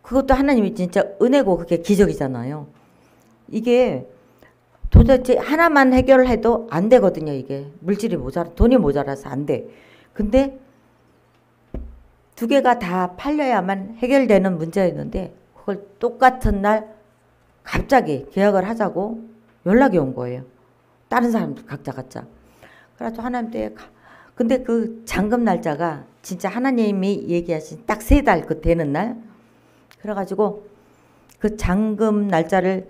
그것도 하나님이 진짜 은혜고 그게 기적이잖아요. 이게 도대체 하나만 해결해도 안 되거든요. 이게 물질이 돈이 모자라서 안 돼. 근데 2개가 다 팔려야만 해결되는 문제였는데 그걸 똑같은 날 갑자기 계약을 하자고 연락이 온 거예요. 다른 사람들 각자. 그래서 하나님께 근데 그 잔금 날짜가 진짜 하나님이 얘기하신 딱 3달 그 되는 날. 그래가지고 그 잔금 날짜를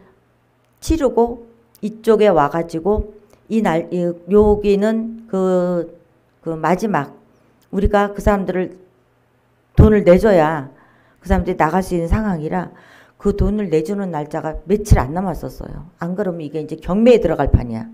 치르고 이쪽에 와가지고 여기는 그 마지막 우리가 그 사람들을 돈을 내줘야 그 사람들이 나갈 수 있는 상황이라 그 돈을 내주는 날짜가 며칠 안 남았었어요. 안 그러면 이게 이제 경매에 들어갈 판이야.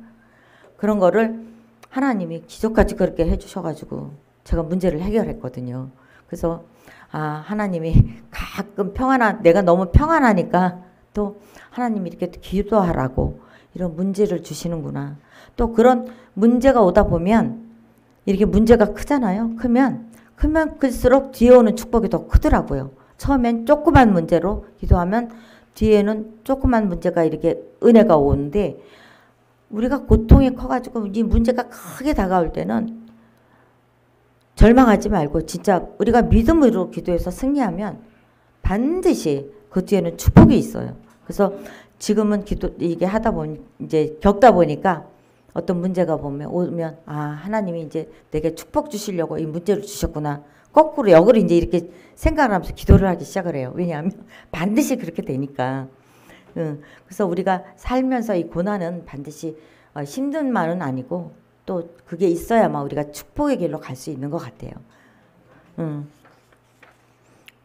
그런 거를 하나님이 기적같이 그렇게 해주셔가지고 제가 문제를 해결했거든요. 그래서 하나님이 가끔 내가 너무 평안하니까 또 하나님이 이렇게 기도하라고 이런 문제를 주시는구나. 또 그런 문제가 오다 보면 이렇게 문제가 크잖아요. 크면 클수록 뒤에 오는 축복이 더 크더라고요. 처음엔 조그만 문제로 기도하면 뒤에는 조그만 문제가 이렇게 은혜가 오는데 우리가 고통이 커가지고 이 문제가 크게 다가올 때는 절망하지 말고 진짜 우리가 믿음으로 기도해서 승리하면 반드시 그 뒤에는 축복이 있어요. 그래서 지금은 이게 하다 보니 이제 겪다 보니까 어떤 문제가 오면 하나님이 이제 내게 축복 주시려고 이 문제를 주셨구나. 거꾸로 역으로 이제 이렇게 생각을 하면서 기도를 하기 시작을 해요. 왜냐하면 반드시 그렇게 되니까. 그래서 우리가 살면서 이 고난은 반드시 힘든만은 아니고 또 그게 있어야만 우리가 축복의 길로 갈 수 있는 것 같아요.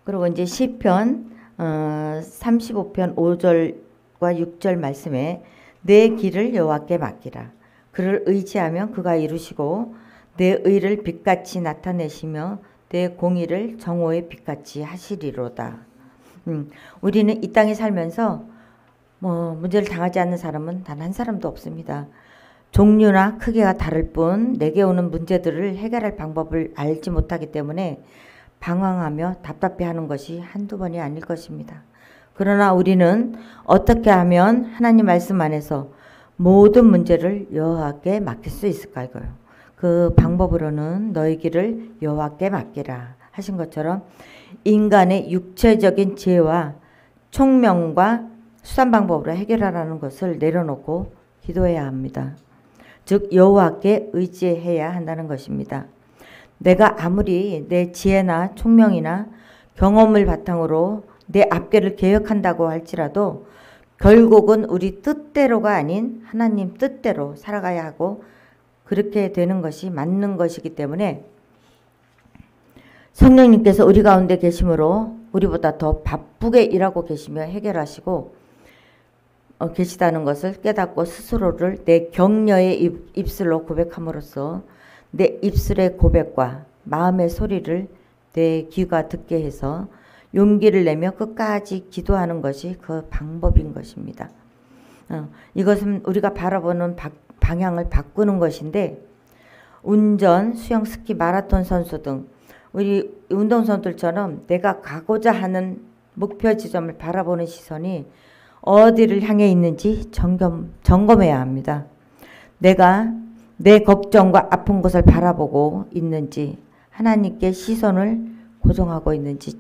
그리고 이제 시편 35편 5절과 6절 말씀에 내 길을 여호와께 맡기라. 그를 의지하면 그가 이루시고 내 의를 빛같이 나타내시며 내 공의를 정오의 빛같이 하시리로다. 우리는 이 땅에 살면서 문제를 당하지 않는 사람은 단 한 사람도 없습니다. 종류나 크기가 다를 뿐 내게 오는 문제들을 해결할 방법을 알지 못하기 때문에 방황하며 답답해하는 것이 한두 번이 아닐 것입니다. 그러나 우리는 어떻게 하면 하나님 말씀 안에서 모든 문제를 여호와께 맡길 수 있을까요? 그 방법으로는 너희 길을 여호와께 맡기라 하신 것처럼 인간의 육체적인 지혜와 총명과 수단 방법으로 해결하라는 것을 내려놓고 기도해야 합니다. 즉 여호와께 의지해야 한다는 것입니다. 내가 아무리 내 지혜나 총명이나 경험을 바탕으로 내 앞길을 계획한다고 할지라도 결국은 우리 뜻대로가 아닌 하나님 뜻대로 살아가야 하고 그렇게 되는 것이 맞는 것이기 때문에 성령님께서 우리 가운데 계심으로 우리보다 더 바쁘게 일하고 계시며 해결하시고 계시다는 것을 깨닫고 스스로를 내 격려의 입술로 고백함으로써 내 입술의 고백과 마음의 소리를 내 귀가 듣게 해서 용기를 내며 끝까지 기도하는 것이 그 방법인 것입니다. 이것은 우리가 바라보는 방향을 바꾸는 것인데 운전, 수영, 스키, 마라톤 선수 등 우리 운동선수들처럼 내가 가고자 하는 목표 지점을 바라보는 시선이 어디를 향해 있는지 점검해야 합니다. 내가 내 걱정과 아픈 곳을 바라보고 있는지 하나님께 시선을 고정하고 있는지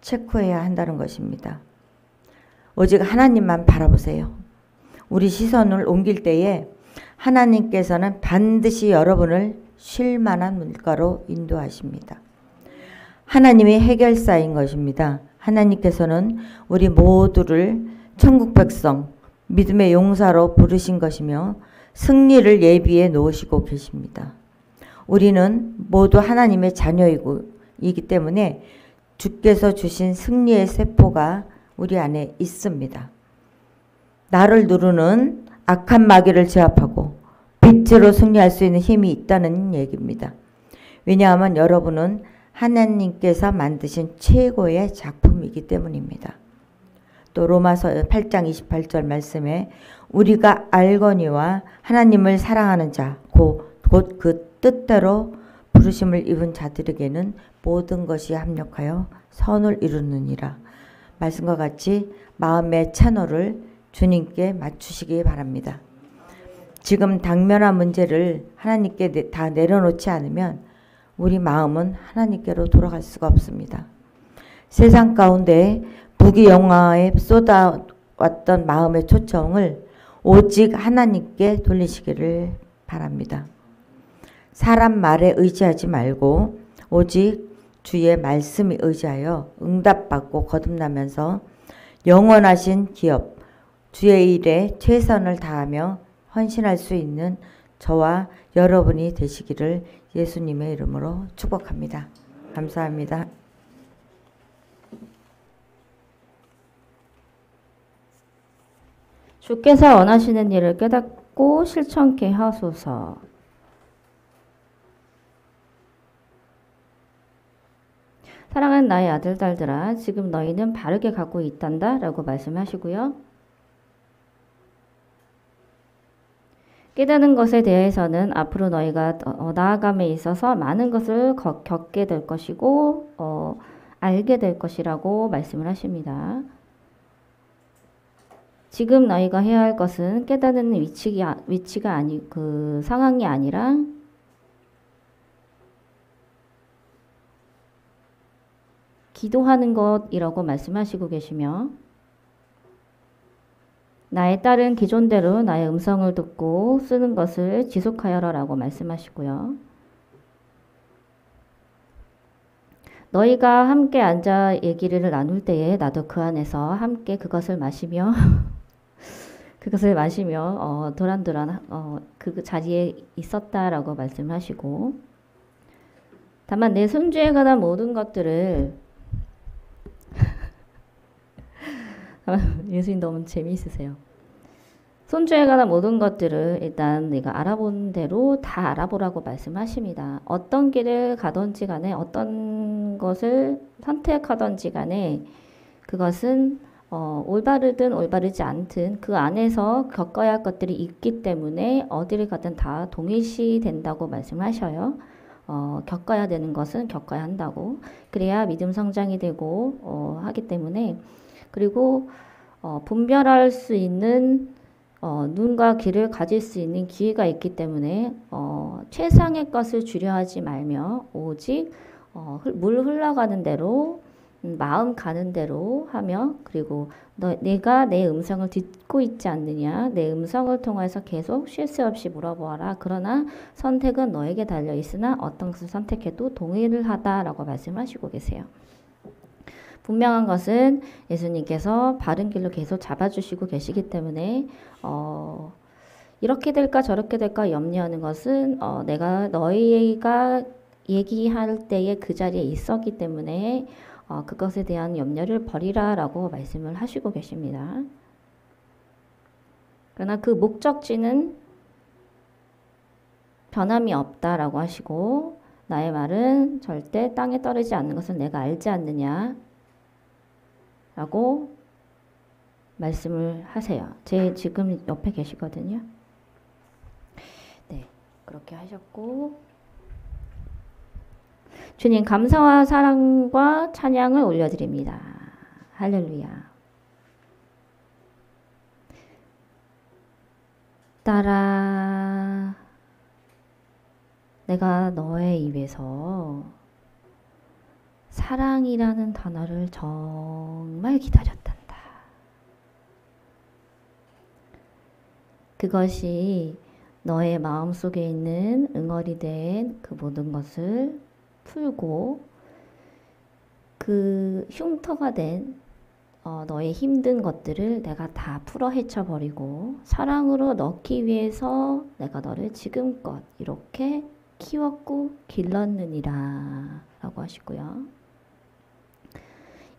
체크해야 한다는 것입니다. 오직 하나님만 바라보세요. 우리 시선을 옮길 때에 하나님께서는 반드시 여러분을 쉴 만한 물가로 인도하십니다. 하나님의 해결사인 것입니다. 하나님께서는 우리 모두를 천국 백성, 믿음의 용사로 부르신 것이며 승리를 예비해 놓으시고 계십니다. 우리는 모두 하나님의 자녀이기 때문에 주께서 주신 승리의 세포가 우리 안에 있습니다. 나를 누르는 악한 마귀를 제압하고 빛으로 승리할 수 있는 힘이 있다는 얘기입니다. 왜냐하면 여러분은 하나님께서 만드신 최고의 작품이기 때문입니다. 또 로마서 8장 28절 말씀에 우리가 알거니와 하나님을 사랑하는 자 곧 그 뜻대로 부르심을 입은 자들에게는 모든 것이 합력하여 선을 이루느니라. 말씀과 같이 마음의 채널을 주님께 맞추시기 바랍니다. 지금 당면한 문제를 하나님께 다 내려놓지 않으면 우리 마음은 하나님께로 돌아갈 수가 없습니다. 세상 가운데 부귀영화에 쏟아왔던 마음의 초청을 오직 하나님께 돌리시기를 바랍니다. 사람 말에 의지하지 말고 오직 주의 말씀에 의지하여 응답받고 거듭나면서 영원하신 기업, 주의 일에 최선을 다하며 헌신할 수 있는 저와 여러분이 되시기를 예수님의 이름으로 축복합니다. 감사합니다. 주께서 원하시는 일을 깨닫고 실천케 하소서. 사랑하는 나의 아들, 딸들아, 지금 너희는 바르게 가고 있단다 라고 말씀하시고요. 깨닫는 것에 대해서는 앞으로 너희가 나아감에 있어서 많은 것을 겪게 될 것이고 알게 될 것이라고 말씀을 하십니다. 지금 너희가 해야 할 것은 깨닫는 위치가 아니 그 상황이 아니라 기도하는 것이라고 말씀하시고 계시며 나의 딸은 기존대로 나의 음성을 듣고 쓰는 것을 지속하여라라고 말씀하시고요. 너희가 함께 앉아 얘기를 나눌 때에 나도 그 안에서 함께 그것을 마시며 도란도란 그 자리에 있었다라고 말씀하시고 다만 내 손주에 관한 모든 것들을 예수님 너무 재미있으세요. 손주에 관한 모든 것들을 일단 네가 알아본 대로 다 알아보라고 말씀하십니다. 어떤 길을 가든지 간에 어떤 것을 선택하든지 간에 그것은 올바르든 올바르지 않든 그 안에서 겪어야 할 것들이 있기 때문에 어디를 가든 다 동일시 된다고 말씀하셔요. 겪어야 되는 것은 겪어야 한다고. 그래야 믿음 성장이 되고 하기 때문에 그리고 분별할 수 있는 눈과 귀를 가질 수 있는 기회가 있기 때문에 최상의 것을 주려하지 말며 오직 물 흘러가는 대로 마음 가는 대로 하며 그리고 내가 내 음성을 듣고 있지 않느냐 내 음성을 통해서 계속 쉴 새 없이 물어보아라. 그러나 선택은 너에게 달려 있으나 어떤 것을 선택해도 동의를 하다라고 말씀하시고 계세요. 분명한 것은 예수님께서 바른 길로 계속 잡아주시고 계시기 때문에 이렇게 될까 저렇게 될까 염려하는 것은 너희가 얘기할 때에 그 자리에 있었기 때문에 그것에 대한 염려를 버리라라고 말씀을 하시고 계십니다. 그러나 그 목적지는 변함이 없다라고 하시고 나의 말은 절대 땅에 떨어지지 않는 것을 내가 알지 않느냐 라고 말씀을 하세요. 제 지금 옆에 계시거든요. 네, 그렇게 하셨고 주님 감사와 사랑과 찬양을 올려드립니다. 할렐루야. 딸아, 내가 너의 입에서 사랑이라는 단어를 정말 기다렸단다. 그것이 너의 마음속에 있는 응어리 된 그 모든 것을 풀고 그 흉터가 된 너의 힘든 것들을 내가 다 풀어 헤쳐버리고 사랑으로 넣기 위해서 내가 너를 지금껏 이렇게 키웠고 길렀느니라 라고 하시고요.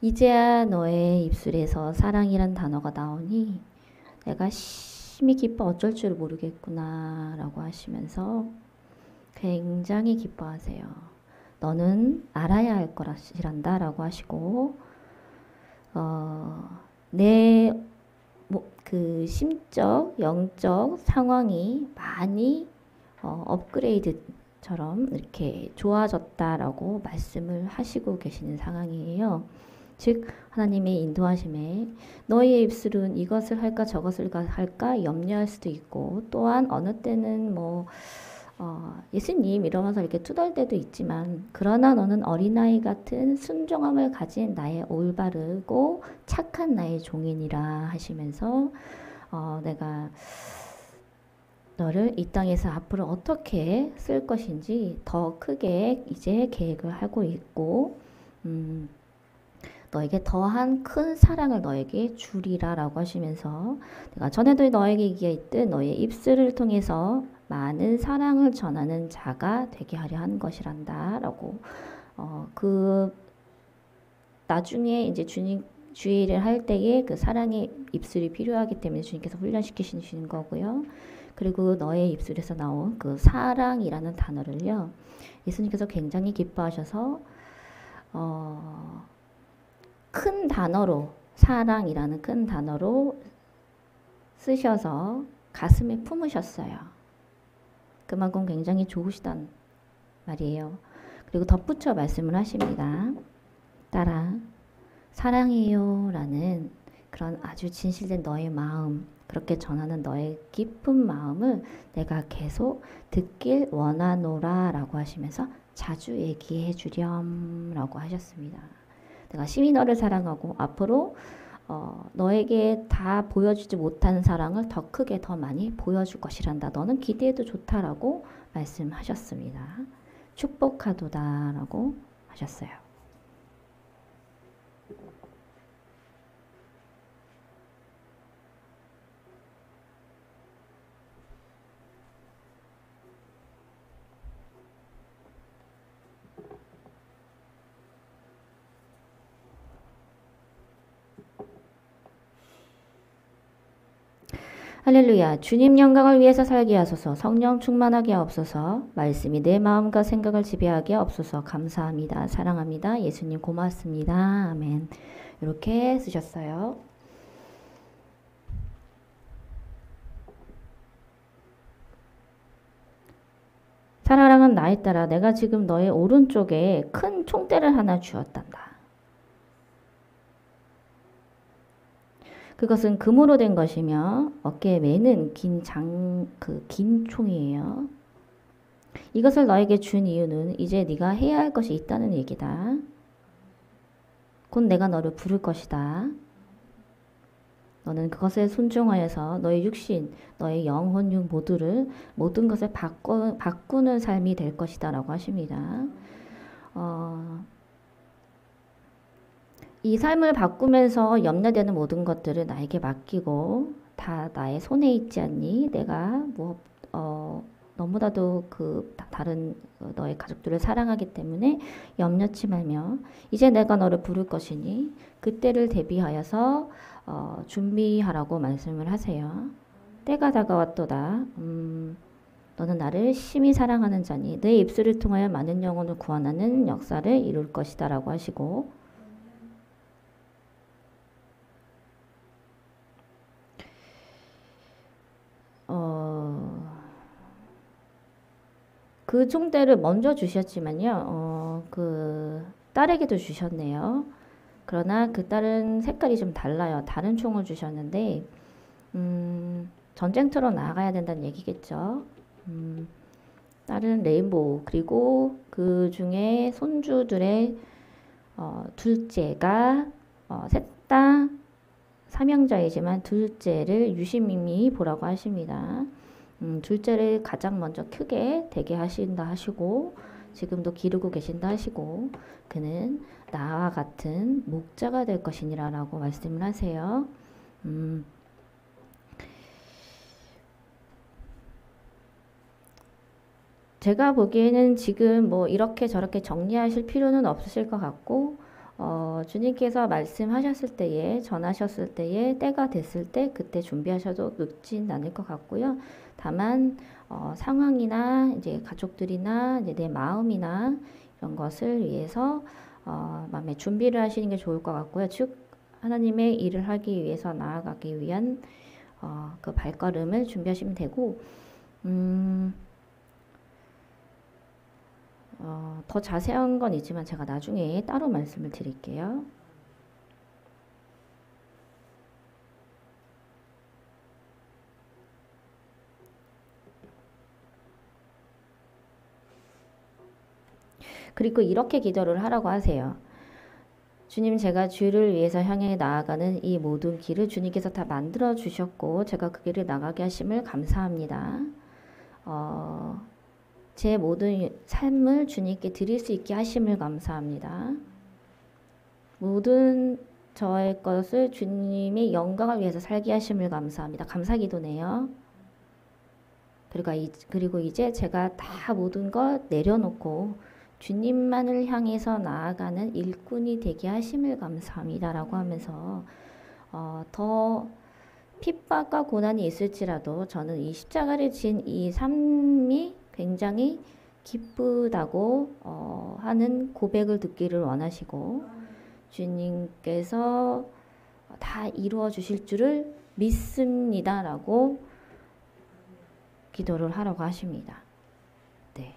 이제야 너의 입술에서 사랑이란 단어가 나오니 내가 심히 기뻐 어쩔 줄 모르겠구나 라고 하시면서 굉장히 기뻐하세요. 너는 알아야 할 거라시란다 라고 하시고 내 그 심적, 영적 상황이 많이 업그레이드처럼 이렇게 좋아졌다라고 말씀을 하시고 계시는 상황이에요. 즉 하나님의 인도하심에 너의 입술은 이것을 할까 저것을 할까 염려할 수도 있고 또한 어느 때는 예수님 이러면서 이렇게 투덜 때도 있지만 그러나 너는 어린아이 같은 순종함을 가진 나의 올바르고 착한 나의 종이니라 하시면서 내가 너를 이 땅에서 앞으로 어떻게 쓸 것인지 더 크게 이제 계획을 하고 있고 너에게 더한 큰 사랑을 너에게 주리라 라고 하시면서 내가 전에도 너에게 얘기했듯 너의 입술을 통해서 많은 사랑을 전하는 자가 되게 하려 한 것이란다 라고 나중에 이제 주님 주의를 할 때에 그 사랑의 입술이 필요하기 때문에 주님께서 훈련시키시는 거고요. 그리고 너의 입술에서 나온 그 사랑이라는 단어를요. 예수님께서 굉장히 기뻐하셔서 큰 단어로 사랑이라는 큰 단어로 쓰셔서 가슴에 품으셨어요. 그만큼 굉장히 좋으시단 말이에요. 그리고 덧붙여 말씀을 하십니다. 따라 사랑해요 라는 그런 아주 진실된 너의 마음, 그렇게 전하는 너의 깊은 마음을 내가 계속 듣길 원하노라 라고 하시면서 자주 얘기해 주렴 라고 하셨습니다. 내가 심히 너를 사랑하고 앞으로 너에게 다 보여주지 못한 사랑을 더 크게 더 많이 보여줄 것이란다. 너는 기대해도 좋다라고 말씀하셨습니다. 축복하도다 라고 하셨어요. 할렐루야. 주님 영광을 위해서 살게 하소서. 성령 충만하게 하옵소서. 말씀이 내 마음과 생각을 지배하게 하옵소서. 감사합니다. 사랑합니다. 예수님 고맙습니다. 아멘. 이렇게 쓰셨어요. 사랑은 나에 따라 내가 지금 너의 오른쪽에 큰 총대를 하나 주었단다. 그것은 금으로 된 것이며 어깨에 매는 긴 총이에요. 이것을 너에게 준 이유는 이제 네가 해야 할 것이 있다는 얘기다. 곧 내가 너를 부를 것이다. 너는 그것에 순종하여서 너의 육신, 너의 영혼, 육 모든 것을 바꾸는 삶이 될 것이다 라고 하십니다. 이 삶을 바꾸면서 염려되는 모든 것들을 나에게 맡기고 다 나의 손에 있지 않니? 내가 너무나도 다른 너의 가족들을 사랑하기 때문에 염려치 말며 이제 내가 너를 부를 것이니 그때를 대비하여서 준비하라고 말씀을 하세요. 때가 다가왔도다. 너는 나를 심히 사랑하는 자니 내 입술을 통하여 많은 영혼을 구원하는 역사를 이룰 것이다 라고 하시고 그 총대를 먼저 주셨지만요. 딸에게도 주셨네요. 그러나 그 딸은 색깔이 좀 달라요. 다른 총을 주셨는데 전쟁터로 나아가야 된다는 얘기겠죠. 딸은 레인보우 그리고 그 중에 손주들의 둘째가 셋 다 삼형제이지만 둘째를 유심히 보라고 하십니다. 둘째를 가장 먼저 크게 되게 하신다 하시고 지금도 기르고 계신다 하시고 그는 나와 같은 목자가 될 것이니라 라고 말씀을 하세요. 제가 보기에는 지금 뭐 이렇게 저렇게 정리하실 필요는 없으실 것 같고 주님께서 말씀하셨을 때에 전하셨을 때에 때가 됐을 때 그때 준비하셔도 늦진 않을 것 같고요. 다만 상황이나 이제 가족들이나 이제 내 마음이나 이런 것을 위해서 마음에 준비를 하시는 게 좋을 것 같고요. 즉 하나님의 일을 하기 위해서 나아가기 위한 그 발걸음을 준비하시면 되고 더 자세한 건 있지만 제가 나중에 따로 말씀을 드릴게요. 그리고 이렇게 기도를 하라고 하세요. 주님, 제가 주를 위해서 향해 나아가는 이 모든 길을 주님께서 다 만들어 주셨고 제가 그 길을 나가게 하심을 감사합니다. 제 모든 삶을 주님께 드릴 수 있게 하심을 감사합니다. 모든 저의 것을 주님의 영광을 위해서 살게 하심을 감사합니다. 감사기도네요. 그리고 이제 제가 다 모든 것 내려놓고 주님만을 향해서 나아가는 일꾼이 되게 하심을 감사합니다. 라고 하면서 더 핍박과 고난이 있을지라도 저는 이 십자가를 진 이 삶이 굉장히 기쁘다고 하는 고백을 듣기를 원하시고 주님께서 다 이루어 주실 줄을 믿습니다. 라고 기도를 하라고 하십니다. 네.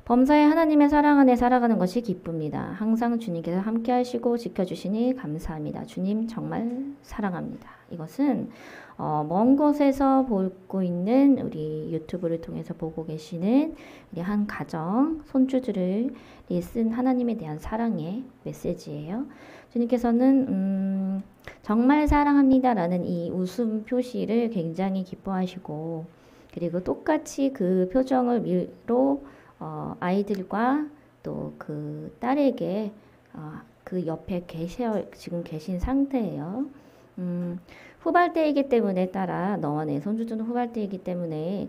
범사에 하나님의 사랑 안에 살아가는 것이 기쁩니다. 항상 주님께서 함께 하시고 지켜주시니 감사합니다. 주님 정말 사랑합니다. 이것은 먼 곳에서 보고 있는 우리 유튜브를 통해서 보고 계시는 우리 한 가정 손주들을 쓴 하나님에 대한 사랑의 메시지예요. 주님께서는 정말 사랑합니다 라는 이 웃음 표시를 굉장히 기뻐하시고 그리고 똑같이 그 표정으로 아이들과 또 그 딸에게 그 옆에 지금 계신 상태예요. 후발대이기 때문에 따라 너와 내 손주들은 후발대이기 때문에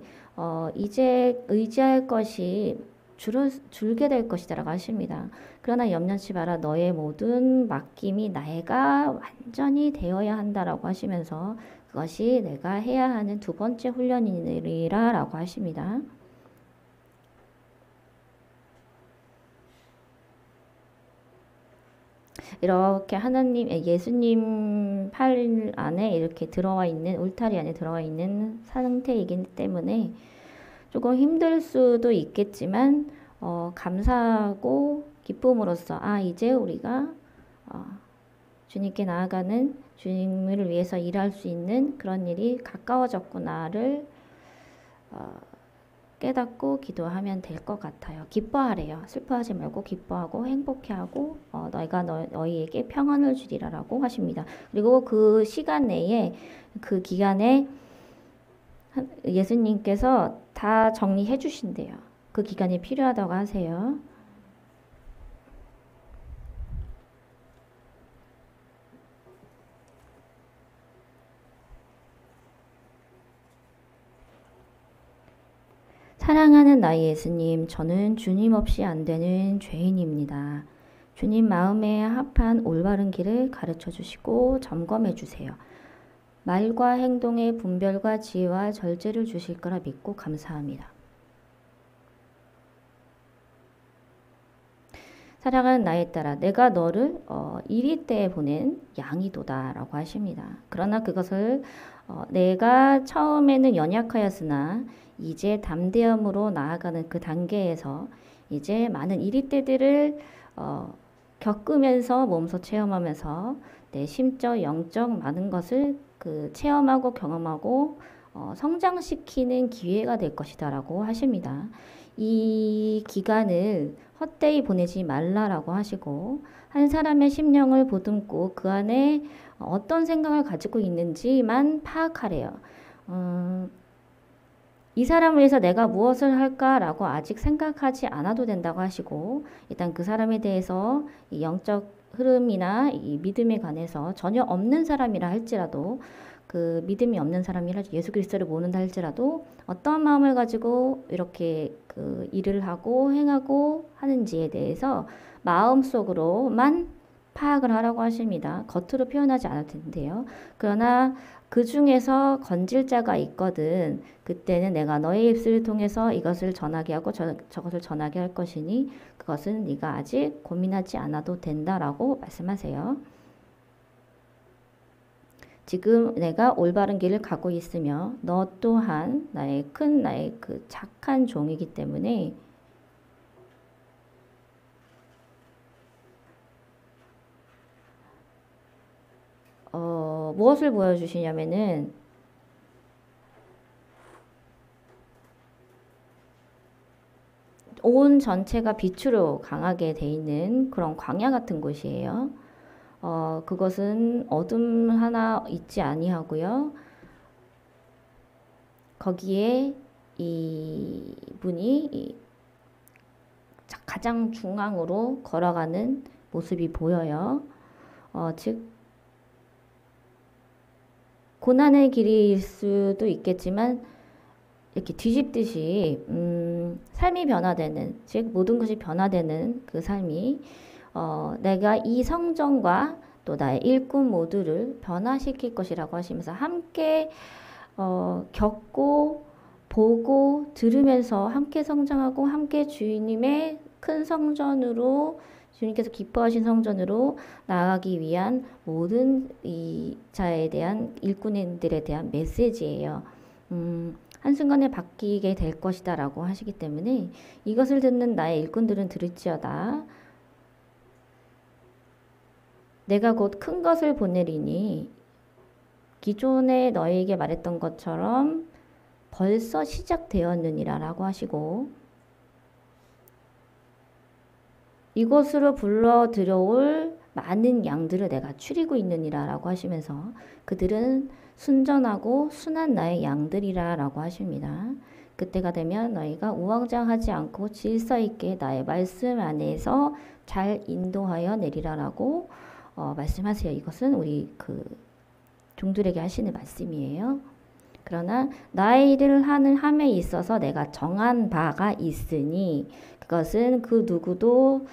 이제 의지할 것이 줄게 될 것이다라고 하십니다. 그러나 염려치 마라. 너의 모든 맡김이 내가 완전히 되어야 한다라고 하시면서 그것이 내가 해야 하는 두 번째 훈련이라 라고 하십니다. 이렇게 예수님 팔 안에 이렇게 들어와 있는 울타리 안에 들어와 있는 상태이기 때문에 조금 힘들 수도 있겠지만 감사하고 기쁨으로써 이제 우리가 주님께 나아가는 주님을 위해서 일할 수 있는 그런 일이 가까워졌구나를 깨닫고 기도하면 될 것 같아요. 기뻐하래요. 슬퍼하지 말고 기뻐하고 행복해하고 너희가 너희에게 평안을 주리라라고 하십니다. 그리고 그 시간 내에 그 기간에 예수님께서 다 정리해 주신대요. 그 기간이 필요하다고 하세요. 사랑하는 나의 예수님, 저는 주님 없이 안 되는 죄인입니다. 주님 마음에 합한 올바른 길을 가르쳐 주시고 점검해 주세요. 말과 행동의 분별과 지혜와 절제를 주실 거라 믿고 감사합니다. 사랑하는 나의 딸아, 내가 너를 이리 때에 보낸 양이도다 라고 하십니다. 그러나 그것을 내가 처음에는 연약하였으나 이제 담대함으로 나아가는 그 단계에서 이제 많은 이리 때들을 겪으면서 몸소 체험하면서 내 심적 영적 많은 것을 체험하고 경험하고 성장시키는 기회가 될 것이다라고 하십니다. 이 기간을 헛되이 보내지 말라라고 하시고 한 사람의 심령을 보듬고 그 안에 어떤 생각을 가지고 있는지만 파악하래요. 이 사람을 위해서 내가 무엇을 할까라고 아직 생각하지 않아도 된다고 하시고 일단 그 사람에 대해서 이 영적 흐름이나 이 믿음에 관해서 전혀 없는 사람이라 할지라도 그 믿음이 없는 사람이라 예수 그리스도를 모른다 할지라도 어떤 마음을 가지고 이렇게 그 일을 하고 행하고 하는지에 대해서 마음속으로만 파악을 하라고 하십니다. 겉으로 표현하지 않을 텐데요. 그러나 그 중에서 건질 자가 있거든. 그때는 내가 너의 입술을 통해서 이것을 전하게 하고 저것을 전하게 할 것이니 그것은 네가 아직 고민하지 않아도 된다라고 말씀하세요. 지금 내가 올바른 길을 가고 있으며 너 또한 나의 그 착한 종이기 때문에 무엇을 보여주시냐면은 온 전체가 빛으로 강하게 돼 있는 그런 광야 같은 곳이에요. 그것은 어둠 하나 있지 아니하고요. 거기에 이 분이 가장 중앙으로 걸어가는 모습이 보여요. 즉 고난의 길일 수도 있겠지만 이렇게 뒤집듯이 삶이 변화되는, 즉 모든 것이 변화되는 그 삶이 내가 이 성전과 또 나의 일꾼 모두를 변화시킬 것이라고 하시면서 함께 겪고 보고 들으면서 함께 성장하고 함께 주님의 큰 성전으로 주님께서 기뻐하신 성전으로 나아가기 위한 모든 이 자에 대한 일꾼들에 대한 메시지예요. 한순간에 바뀌게 될 것이다 라고 하시기 때문에 이것을 듣는 나의 일꾼들은 들을지어다. 내가 곧 큰 것을 보내리니 기존에 너에게 말했던 것처럼 벌써 시작되었느니라 라고 하시고 이곳으로 불러 들여올 많은 양들을 내가 추리고 있느니라 라고 하시면서 그들은 순전하고 순한 나의 양들이라 라고 하십니다. 그때가 되면 너희가 우왕좌왕하지 않고 질서 있게 나의 말씀 안에서 잘 인도하여 내리라 라고 말씀하세요. 이것은 우리 그 종들에게 하시는 말씀이에요. 그러나 나의 일을 하는 함에 있어서 내가 정한 바가 있으니 그것은 그 누구도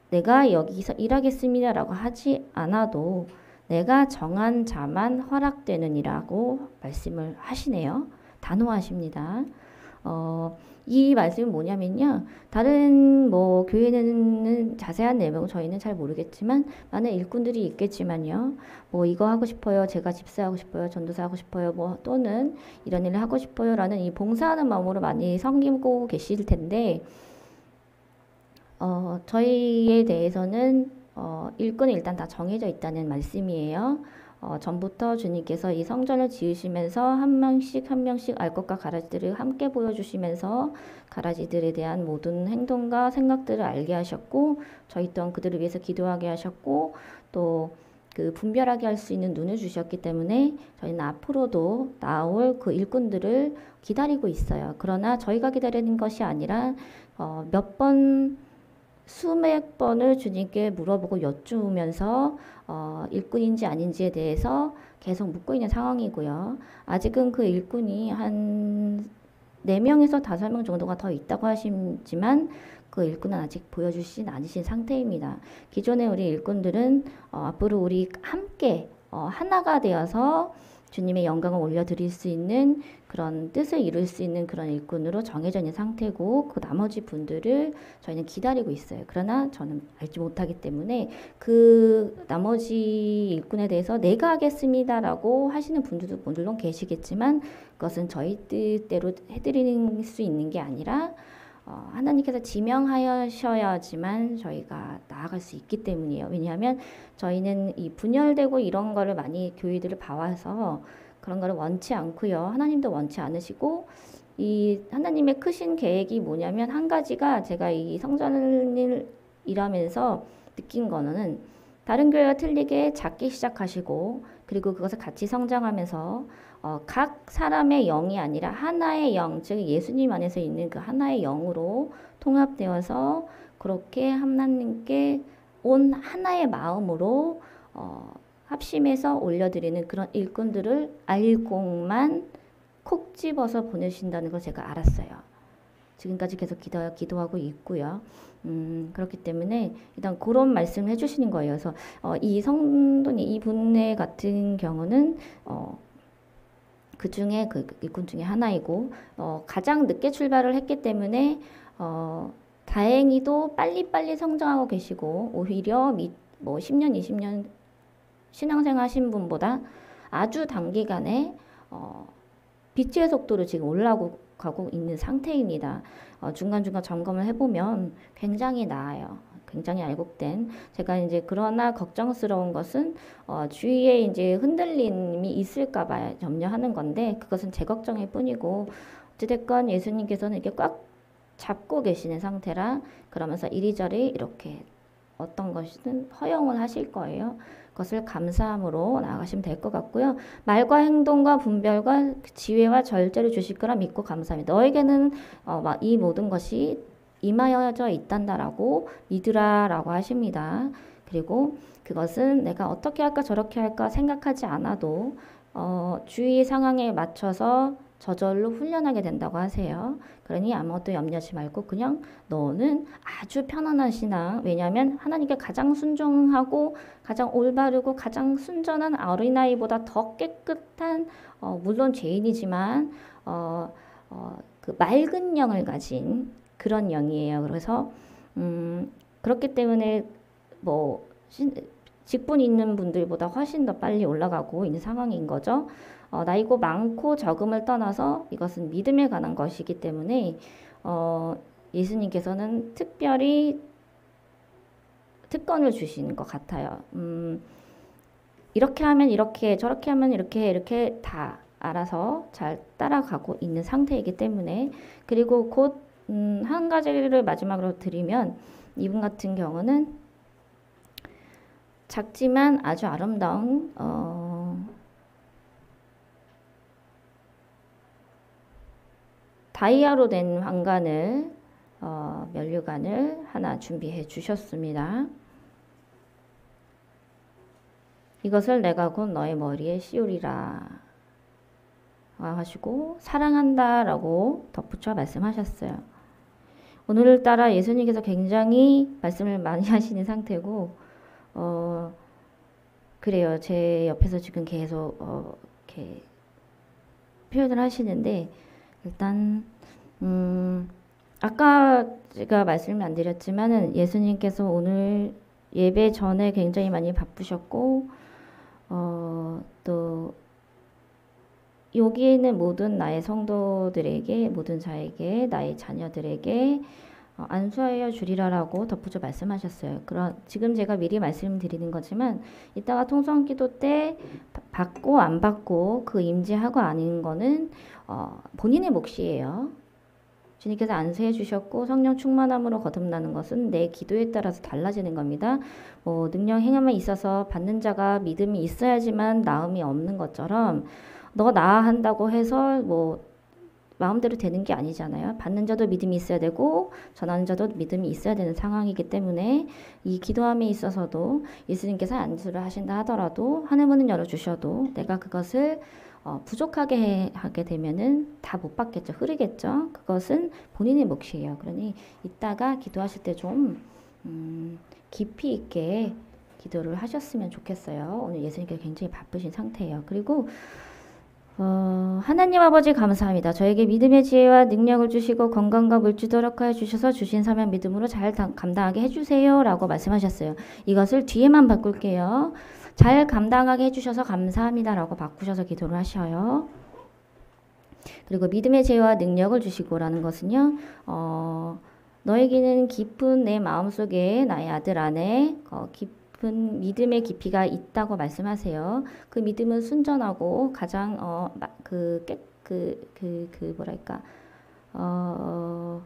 내가 여기서 일하겠습니다 라고 하지 않아도 내가 정한 자만 허락되느니라고 말씀을 하시네요. 단호하십니다. 이 말씀은 뭐냐면요. 다른 뭐 교회는 자세한 내용은 저희는 잘 모르겠지만 많은 일꾼들이 있겠지만요. 뭐 이거 하고 싶어요. 제가 집사하고 싶어요. 전도사 하고 싶어요. 뭐 또는 이런 일을 하고 싶어요. 라는 이 봉사하는 마음으로 많이 섬기고 계실 텐데 저희에 대해서는 일꾼이 일단 다 정해져 있다는 말씀이에요. 전부터 주님께서 이 성전을 지으시면서 한 명씩 한 명씩 알것과 가라지들을 함께 보여주시면서 가라지들에 대한 모든 행동과 생각들을 알게 하셨고 저희 또한 그들을 위해서 기도하게 하셨고 또 그 분별하게 할 수 있는 눈을 주셨기 때문에 저희는 앞으로도 나올 그 일꾼들을 기다리고 있어요. 그러나 저희가 기다리는 것이 아니라 수백 번을 주님께 물어보고 여쭈면서 일꾼인지 아닌지에 대해서 계속 묻고 있는 상황이고요. 아직은 그 일꾼이 한 4명에서 5명 정도가 더 있다고 하시지만 그 일꾼은 아직 보여주시진 않으신 상태입니다. 기존의 우리 일꾼들은 앞으로 우리 함께 하나가 되어서 주님의 영광을 올려드릴 수 있는 그런 뜻을 이룰 수 있는 그런 일꾼으로 정해져 있는 상태고 그 나머지 분들을 저희는 기다리고 있어요. 그러나 저는 알지 못하기 때문에 그 나머지 일꾼에 대해서 내가 하겠습니다라고 하시는 분들도 물론 계시겠지만 그것은 저희 뜻대로 해드리는 수 있는 게 아니라 하나님께서 지명하셔야지만 저희가 나아갈 수 있기 때문이에요. 왜냐하면 저희는 이 분열되고 이런 거를 많이 교회들을 봐와서 그런 거를 원치 않고요. 하나님도 원치 않으시고 이 하나님의 크신 계획이 뭐냐면 한 가지가 제가 이 성전을 일하면서 느낀 거는 다른 교회와 틀리게 작게 시작하시고 그리고 그것을 같이 성장하면서 각 사람의 영이 아니라 하나의 영, 즉 예수님 안에서 있는 그 하나의 영으로 통합되어서 그렇게 하나님께 온 하나의 마음으로 합심해서 올려드리는 그런 일꾼들을 알곡만 콕 집어서 보내신다는 걸 제가 알았어요. 지금까지 계속 기도하고 있고요. 그렇기 때문에 일단 그런 말씀을 해주시는 거예요. 그래서 이 성도님 이분의 같은 경우는 그 중에 그 일꾼 중에 하나이고 가장 늦게 출발을 했기 때문에 다행히도 빨리빨리 성장하고 계시고 오히려 뭐 10년, 20년 신앙생활 하신 분보다 아주 단기간에 빛의 속도로 지금 올라가고 있는 상태입니다. 중간중간 점검을 해보면 굉장히 나아요. 굉장히 알곡된. 제가 이제 그러나 걱정스러운 것은 주위에 이제 흔들림이 있을까봐 염려하는 건데 그것은 제 걱정일 뿐이고 어찌됐건 예수님께서는 이렇게 꽉 잡고 계시는 상태라 그러면서 이리저리 이렇게 어떤 것이든 허용을 하실 거예요. 그것을 감사함으로 나아가시면 될 것 같고요. 말과 행동과 분별과 지혜와 절제를 주실 거라 믿고 감사합니다. 너에게는 이 모든 것이 임하여져 있단다라고 믿으라라고 하십니다. 그리고 그것은 내가 어떻게 할까 저렇게 할까 생각하지 않아도 주위 상황에 맞춰서 저절로 훈련하게 된다고 하세요. 그러니 아무것도 염려하지 말고 그냥 너는 아주 편안한 신앙. 왜냐하면 하나님께 가장 순종하고 가장 올바르고 가장 순전한 어린아이보다 더 깨끗한 물론 죄인이지만 그 맑은 영을 가진 그런 영이에요. 그래서 그렇기 때문에 뭐 직분 있는 분들보다 훨씬 더 빨리 올라가고 있는 상황인 거죠. 나이고 많고 적음을 떠나서 이것은 믿음에 관한 것이기 때문에 예수님께서는 특별히 특권을 주시는 것 같아요. 이렇게 하면 이렇게 저렇게 하면 이렇게 다 알아서 잘 따라가고 있는 상태이기 때문에 그리고 곧 한 가지를 마지막으로 드리면 이분 같은 경우는 작지만 아주 아름다운 다이아로 된 왕관을 면류관을 하나 준비해 주셨습니다. 이것을 내가 곧 너의 머리에 씌우리라 하시고 사랑한다라고 덧붙여 말씀하셨어요. 오늘따라 예수님께서 굉장히 말씀을 많이 하시는 상태고 그래요. 제 옆에서 지금 계속 이렇게 표현을 하시는데 일단 아까 제가 말씀을 안 드렸지만은 예수님께서 오늘 예배 전에 굉장히 많이 바쁘셨고 또 여기에 있는 모든 나의 성도들에게 모든 자에게 나의 자녀들에게 안수하여 주리라라고 덧붙여 말씀하셨어요. 지금 제가 미리 말씀드리는 거지만 이따가 통성기도 때 받고 안 받고 그 임재하고 아닌 거는 본인의 몫이에요. 주님께서 안수해 주셨고 성령 충만함으로 거듭나는 것은 내 기도에 따라서 달라지는 겁니다. 능력 행함에 있어서 받는 자가 믿음이 있어야지만 나음이 없는 것처럼 너 나아한다고 해서 마음대로 되는 게 아니잖아요. 받는 자도 믿음이 있어야 되고 전하는 자도 믿음이 있어야 되는 상황이기 때문에 이 기도함에 있어서도 예수님께서 안수를 하신다 하더라도 하늘문은 열어주셔도 내가 그것을 부족하게 하게 되면은 다 못 받겠죠. 흐르겠죠. 그것은 본인의 몫이에요. 그러니 이따가 기도하실 때 좀 깊이 있게 기도를 하셨으면 좋겠어요. 오늘 예수님께서 굉장히 바쁘신 상태예요. 그리고 하나님 아버지 감사합니다. 저에게 믿음의 지혜와 능력을 주시고 건강과 물질도 허락하여 주셔서 주신 사명 믿음으로 잘 감당하게 해주세요 라고 말씀하셨어요. 이것을 뒤에만 바꿀게요. 잘 감당하게 해주셔서 감사합니다 라고 바꾸셔서 기도를 하셔요. 그리고 믿음의 지혜와 능력을 주시고 라는 것은요. 너에게는 깊은 내 마음속에 나의 아들 안에 깊은 믿음의 깊이가 있다고 말씀하세요. 그 믿음은 순전하고 가장 뭐랄까 어,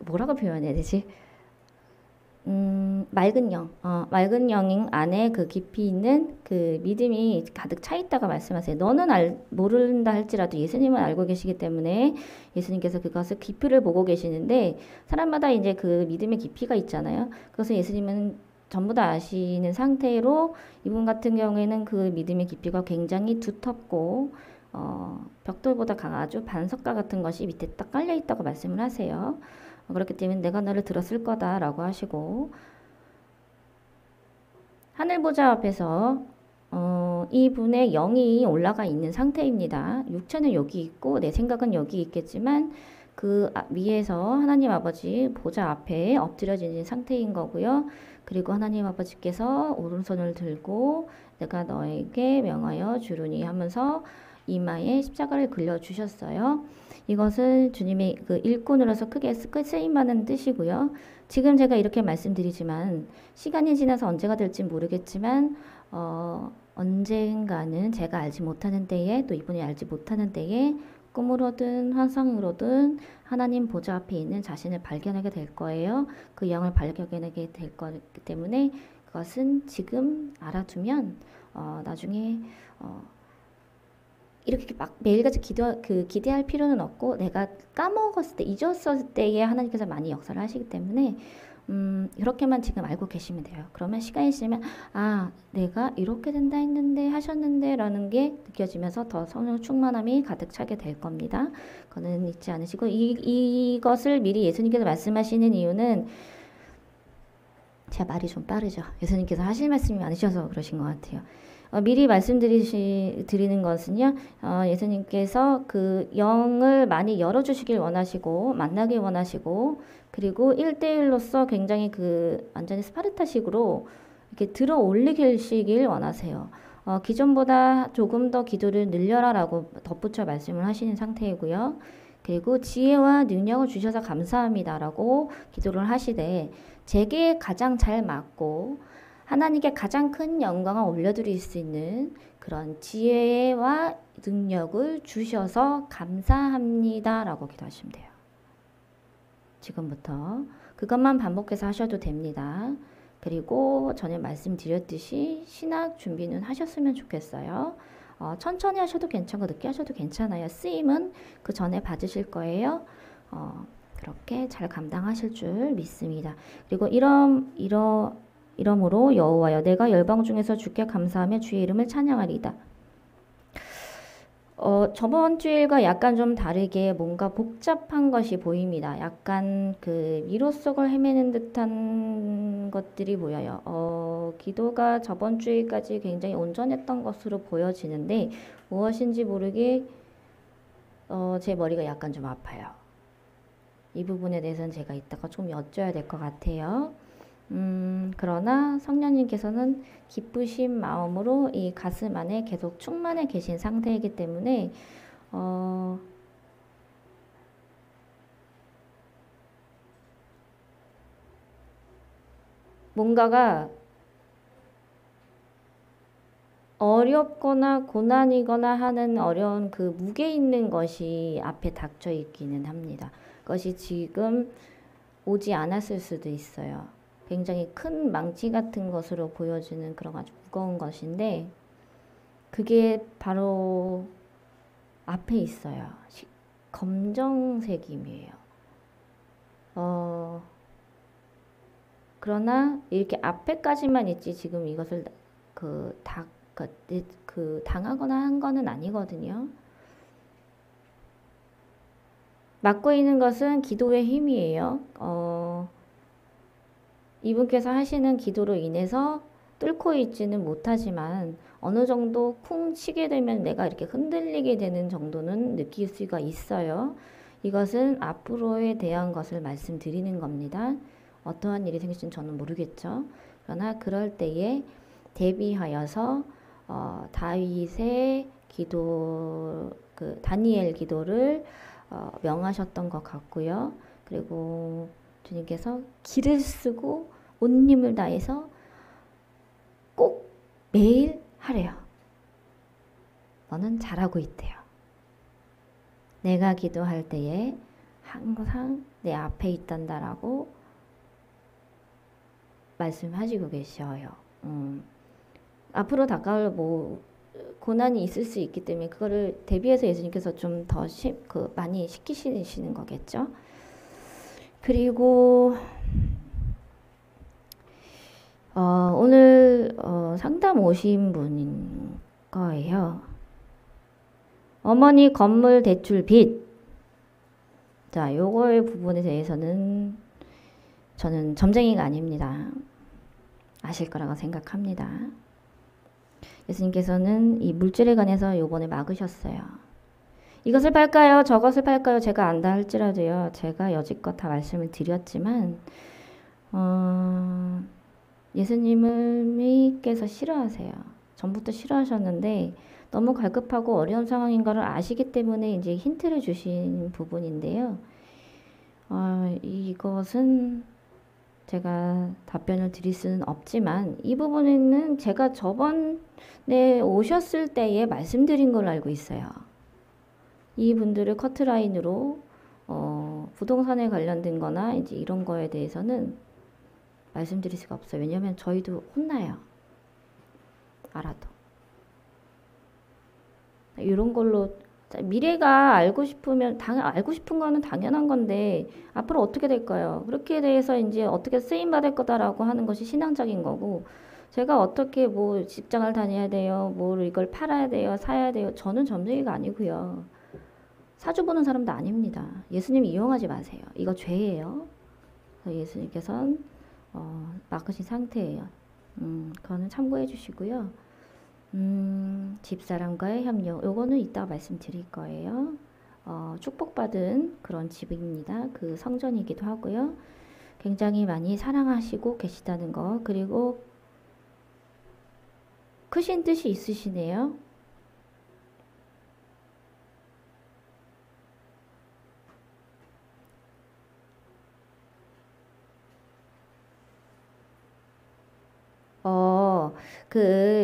뭐라고 표현해야 되지? 맑은 영, 맑은 영 안에 그 깊이 있는 그 믿음이 가득 차 있다고 말씀하세요. 너는 모른다 할지라도 예수님은 알고 계시기 때문에 예수님께서 그것을 깊이를 보고 계시는데 사람마다 이제 그 믿음의 깊이가 있잖아요. 그래서 예수님은 전부 다 아시는 상태로 이분 같은 경우에는 그 믿음의 깊이가 굉장히 두텁고 벽돌보다 아주 반석과 같은 것이 밑에 딱 깔려 있다고 말씀을 하세요. 그렇기 때문에 내가 너를 들었을 거다라고 하시고 하늘 보좌 앞에서 이분의 영이 올라가 있는 상태입니다. 육체는 여기 있고 내 생각은 여기 있겠지만 그 위에서 하나님 아버지 보좌 앞에 엎드려진 상태인 거고요. 그리고 하나님 아버지께서 오른손을 들고 내가 너에게 명하여 주르니 하면서 이마에 십자가를 그려 주셨어요. 이것은 주님의 그 일꾼으로서 크게 쓰임받는 뜻이고요. 지금 제가 이렇게 말씀드리지만 시간이 지나서 언제가 될지 모르겠지만 언젠가는 제가 알지 못하는 때에 또 이분이 알지 못하는 때에 꿈으로든 환상으로든 하나님 보좌 앞에 있는 자신을 발견하게 될 거예요. 그 영을 발견하게 될 거기 때문에 그것은 지금 알아두면 나중에 이렇게 막 매일같이 기대할 필요는 없고 내가 까먹었을 때 잊었을 때에 하나님께서 많이 역사를 하시기 때문에 이렇게만 지금 알고 계시면 돼요. 그러면 시간이 지나면 내가 이렇게 된다 했는데 하셨는데 라는 게 느껴지면서 더 성령 충만함이 가득 차게 될 겁니다. 그거는 잊지 않으시고 이것을 미리 예수님께서 말씀하시는 이유는 제가 말이 좀 빠르죠. 예수님께서 하실 말씀이 많으셔서 그러신 것 같아요. 미리 말씀드리는 것은요, 예수님께서 그 영을 많이 열어주시길 원하시고, 만나길 원하시고, 그리고 1대1로서 굉장히 완전히 스파르타식으로 이렇게 들어 올리시길 원하세요. 기존보다 조금 더 기도를 늘려라라고 덧붙여 말씀을 하시는 상태이고요. 그리고 지혜와 능력을 주셔서 감사합니다라고 기도를 하시되, 제게 가장 잘 맞고, 하나님께 가장 큰 영광을 올려드릴 수 있는 그런 지혜와 능력을 주셔서 감사합니다라고 기도하시면 돼요. 지금부터 그것만 반복해서 하셔도 됩니다. 그리고 전에 말씀드렸듯이 신학 준비는 하셨으면 좋겠어요. 천천히 하셔도 괜찮고 늦게 하셔도 괜찮아요. 쓰임은 그 전에 받으실 거예요. 그렇게 잘 감당하실 줄 믿습니다. 그리고 이러므로 여호와여 내가 열방 중에서 주께 감사하며 주의 이름을 찬양하리이다. 저번 주일과 약간 좀 다르게 뭔가 복잡한 것이 보입니다. 약간 미로 속을 헤매는 듯한 것들이 보여요. 기도가 저번 주일까지 굉장히 온전했던 것으로 보여지는데 무엇인지 모르게 제 머리가 약간 좀 아파요. 이 부분에 대해서는 제가 이따가 좀 여쭤야 될 것 같아요. 그러나 성령님께서는 기쁘신 마음으로 이 가슴 안에 계속 충만해 계신 상태이기 때문에 뭔가가 어렵거나 고난이거나 하는 어려운 그 무게 있는 것이 앞에 닥쳐 있기는 합니다. 그것이 지금 오지 않았을 수도 있어요. 굉장히 큰 망치 같은 것으로 보여지는 그런 아주 무거운 것인데 그게 바로 앞에 있어요. 검정색임이에요. 그러나 이렇게 앞에까지만 있지 지금 이것을 당하거나 한 거는 아니거든요. 맡고 있는 것은 기도의 힘이에요. 이분께서 하시는 기도로 인해서 뚫고 있지는 못하지만 어느 정도 쿵 치게 되면 내가 이렇게 흔들리게 되는 정도는 느낄 수가 있어요. 이것은 앞으로에 대한 것을 말씀드리는 겁니다. 어떠한 일이 생길지는 저는 모르겠죠. 그러나 그럴 때에 대비하여서 다윗의 기도, 다니엘 기도를 명하셨던 것 같고요. 그리고 주님께서 기를 쓰고 온 힘을 다해서 꼭 매일 하래요. 너는 잘하고 있대요. 내가 기도할 때에 항상 내 앞에 있단다라고 말씀하시고 계셔요. 앞으로 다가올 고난이 있을 수 있기 때문에 그거를 대비해서 예수님께서 좀 더 많이 시키시는 거겠죠. 그리고 오늘 상담 오신 분인 거예요. 어머니 건물 대출 빚. 자, 요거의 부분에 대해서는 저는 점쟁이가 아닙니다. 아실 거라고 생각합니다. 예수님께서는 이 물질에 관해서 요번에 막으셨어요. 이것을 팔까요? 저것을 팔까요? 제가 안다 할지라도요. 제가 여지껏 다 말씀을 드렸지만 예수님께서 싫어하세요. 전부터 싫어하셨는데 너무 갈급하고 어려운 상황인 것을 아시기 때문에 이제 힌트를 주신 부분인데요. 이것은 제가 답변을 드릴 수는 없지만 이 부분에는 제가 저번에 오셨을 때에 말씀드린 걸로 알고 있어요. 이분들을 커트라인으로 부동산에 관련된 거나 이제 이런 거에 대해서는 말씀드릴 수가 없어요. 왜냐하면 저희도 혼나요. 알아도. 이런 걸로 미래가 알고 싶으면 알고 싶은 거는 당연한 건데 앞으로 어떻게 될까요? 그렇게 대해서 이제 어떻게 쓰임 받을 거다라고 하는 것이 신앙적인 거고 제가 어떻게 뭐 직장을 다녀야 돼요, 뭐 이걸 팔아야 돼요, 사야 돼요. 저는 점쟁이가 아니고요. 사주 보는 사람도 아닙니다. 예수님 이용하지 마세요. 이거 죄예요. 예수님께서는 막으신 상태예요. 그거는 참고해 주시고요. 집사람과의 협력, 요거는 이따 말씀드릴 거예요. 축복받은 그런 집입니다. 그 성전이기도 하고요. 굉장히 많이 사랑하시고 계시다는 거, 그리고 크신 뜻이 있으시네요.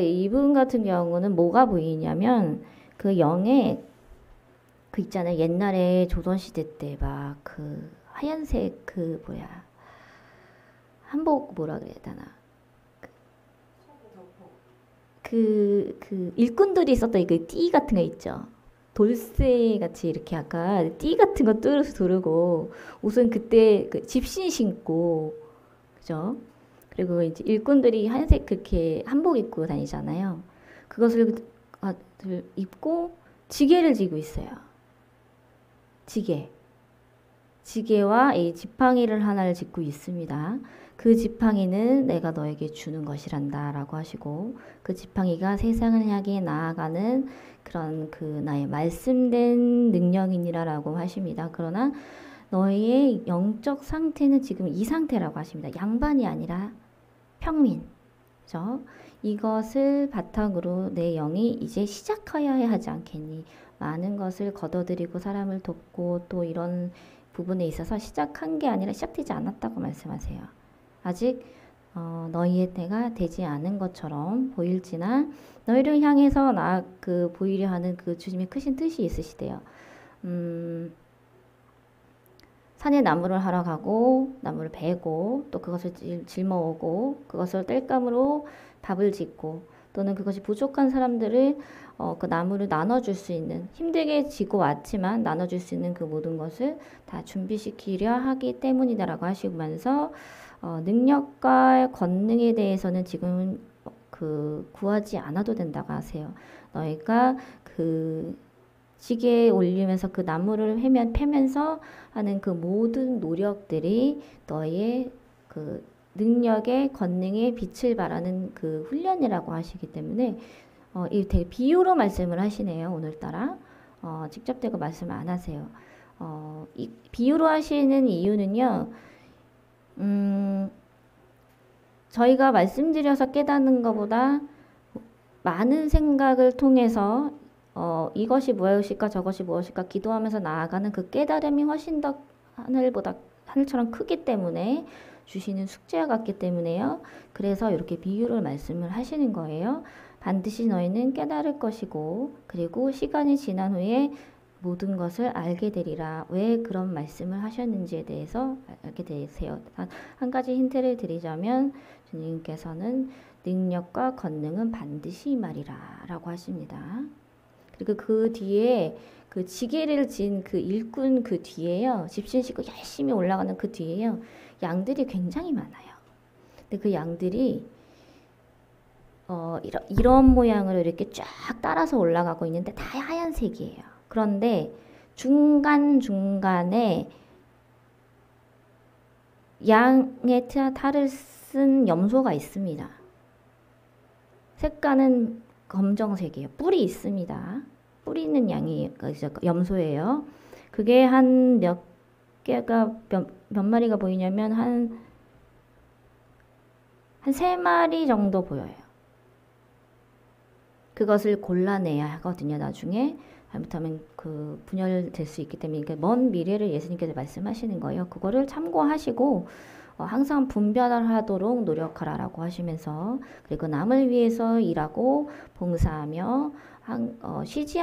이분 같은 경우는 뭐가 보이냐면, 그 영에, 그 있잖아요. 옛날에 조선시대 때 막 그 하얀색 한복 뭐라 그래야 되나. 그 일꾼들이 썼던 그 띠 같은 거 있죠. 돌쇠 같이 이렇게 약간 띠 같은 거 두르고, 우선 그때 그 집신 신고, 그죠? 그리고 이제 일꾼들이 하얀색 그렇게 한복 입고 다니잖아요. 그것을 입고 지게를 지고 있어요. 지게와 이 지팡이를 하나를 짚고 있습니다. 그 지팡이는 내가 너에게 주는 것이란다 라고 하시고, 그 지팡이가 세상을 향해 나아가는 그런 그 나의 말씀된 능력이니라 라고 하십니다. 그러나 너의 영적 상태는 지금 이 상태라고 하십니다. 양반이 아니라 평민. 그죠? 이것을 바탕으로 내 영이 이제 시작하여야 하지 않겠니? 많은 것을 걷어들이고 사람을 돕고 또 이런 부분에 있어서 시작한 게 아니라 시작되지 않았다고 말씀하세요. 아직 너희의 때가 되지 않은 것처럼 보일지나 너희를 향해서 보이려 하는 그 주님의 크신 뜻이 있으시대요. 산에 나무를 하러 가고 나무를 베고 또 그것을 짊어오고 그것을 땔감으로 밥을 짓고 또는 그것이 부족한 사람들을 그 나무를 나눠줄 수 있는, 힘들게 지고 왔지만 나눠줄 수 있는 그 모든 것을 다 준비시키려 하기 때문이다라고 하시면서 능력과 권능에 대해서는 지금 구하지 않아도 된다고 하세요. 너희가 그 지게에 올리면서 그 나무를 패면서 하는 그 모든 노력들이 너의 그 능력의 권능의 빛을 발하는 그 훈련이라고 하시기 때문에 이 되게 비유로 말씀을 하시네요. 오늘따라 직접 대고 말씀을 안 하세요. 이 비유로 하시는 이유는요. 저희가 말씀드려서 깨닫는 것보다 많은 생각을 통해서 이것이 무엇일까 저것이 무엇일까 기도하면서 나아가는 그 깨달음이 훨씬 더 하늘처럼 크기 때문에 주시는 숙제와 같기 때문에요. 그래서 이렇게 비유를 말씀을 하시는 거예요. 반드시 너희는 깨달을 것이고 그리고 시간이 지난 후에 모든 것을 알게 되리라. 왜 그런 말씀을 하셨는지에 대해서 알게 되세요. 한 가지 힌트를 드리자면 주님께서는 능력과 권능은 반드시 임하리라 라고 하십니다. 그리고 그 뒤에 그 지게를 진 그 일꾼 그 뒤에요. 집신 싣고 열심히 올라가는 그 뒤에요. 양들이 굉장히 많아요. 근데 그 양들이 이런 모양으로 이렇게 쫙 따라서 올라가고 있는데 다 하얀색이에요. 그런데 중간중간에 양의 탈을 쓴 염소가 있습니다. 색깔은 검정색이에요. 뿔이 있습니다. 뿔이 있는 양이 염소예요. 그게 한 몇 개가 몇 마리가 보이냐면 한 3마리 정도 보여요. 그것을 골라내야 하거든요. 나중에 잘못하면 그 분열될 수 있기 때문에 먼 미래를 예수님께서 말씀하시는 거예요. 그거를 참고하시고 항상 분별하도록 노력하라라고 하시면서 그리고 남을 위해서 일하고 봉사하며 쉬지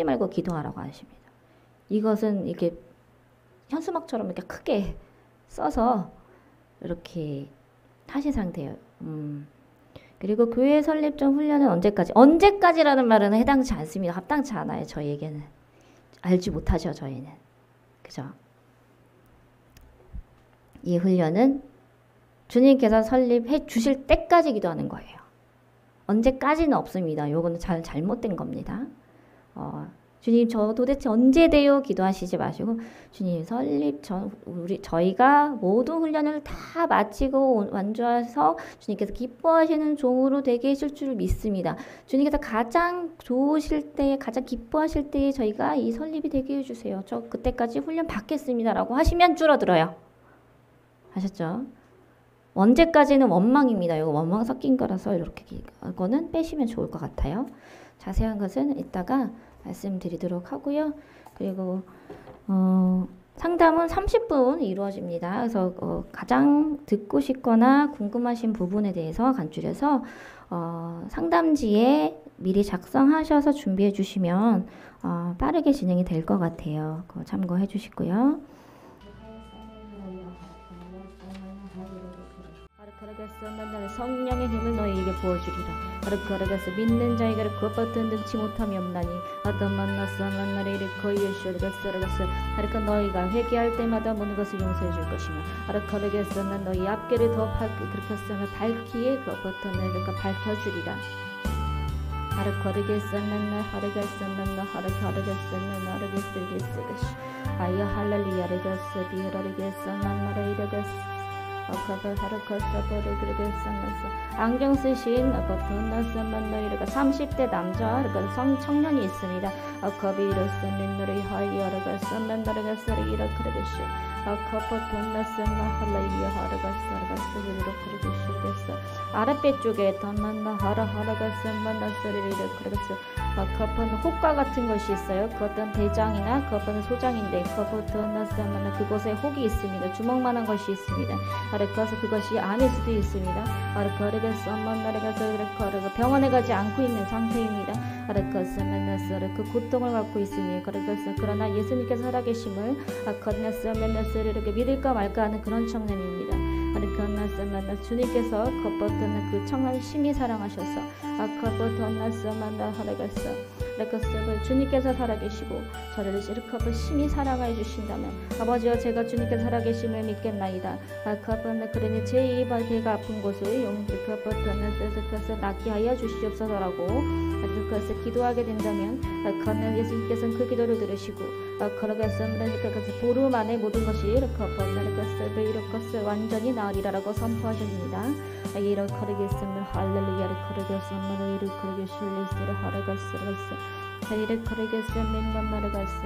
말고 기도하라고 하십니다. 이것은 이렇게 현수막처럼 이렇게 크게 써서 이렇게 하신 상태예요. 그리고 교회 설립전 훈련은 언제까지라는 말은 해당치 않습니다. 합당치 않아요. 저희에게는. 알지 못하죠. 저희는. 그죠? 이 훈련은 주님께서 설립해 주실 때까지 기도하는 거예요. 언제까지는 없습니다. 요거는 잘못된 겁니다. 주님 저 도대체 언제 돼요? 기도하시지 마시고 주님 설립 전 저희가 모든 훈련을 다 마치고 완주해서 주님께서 기뻐하시는 종으로 되게 해줄 줄 믿습니다. 주님께서 가장 좋으실 때 가장 기뻐하실 때에 저희가 이 설립이 되게 해주세요. 저 그때까지 훈련 받겠습니다. 라고 하시면 줄어들어요. 아셨죠? 언제까지는 원망입니다. 이거 원망 섞인 거라서 이렇게 이거는 빼시면 좋을 것 같아요. 자세한 것은 이따가 말씀드리도록 하고요. 그리고 상담은 30분 이루어집니다. 그래서 가장 듣고 싶거나 궁금하신 부분에 대해서 간추려서 상담지에 미리 작성하셔서 준비해 주시면 빠르게 진행이 될 것 같아요. 그거 참고해 주시고요. 성령의 힘을 너희에게 부어주리라. 아르카르가스 믿는 자에게 그것버튼 능치 못함이 없나니 아담 만나서 만나래 이르고 예수르가스르가스 아르카 너희가 회개할 때마다 모든 것을 용서해 줄 것이며 아르카르가스는 너희 앞길을 더 그렇게 쓰면 밝기에 그 버튼을 이렇게 밝혀주리라. 아르카르가스는 하르가스는 하르카르가스는 하르가스르가스 아야 할렐루야르가스 비라르가스는 나라이르가스 안경 쓰신 버튼 30대 남자 청년이 있습니다. 아랫배 쪽에 혹과 같은 것이 있어요. 그것은 대장이나 그것은 소장인데 그곳에 혹이 있습니다. 주먹만한 것이 있습니다. 그래서 그것이 안일 수도 있습니다. 병원에 가지 않고 있는 상태입니다. 그 고통을 갖고 있습니다. 그러나 예수님께서 살아계심을 이렇게 믿을까 말까 하는 그런 청년입니다. 주님께서 그 청년을 심히 사랑하셔서 주님께서 살아계시고 저를 이렇게 심히 사랑해 주신다면 아버지와 제가 주님께서 살아계심을 믿겠나이다. 그러니 제 배가 아픈 곳을 낫게 하여 주시옵소서라고 그래서 기도하게 된다면 예수님께서는 그 기도를 들으시고 보름 안에 모든 것이 이렇게 완전히 나으리라고 선포하셨습니다. 이런 거르겠음을 할렐루야를 거르겠음을 이를 거르겠을 리스를 하르갔으르갔어 이를 거르겠음을 만나르갔어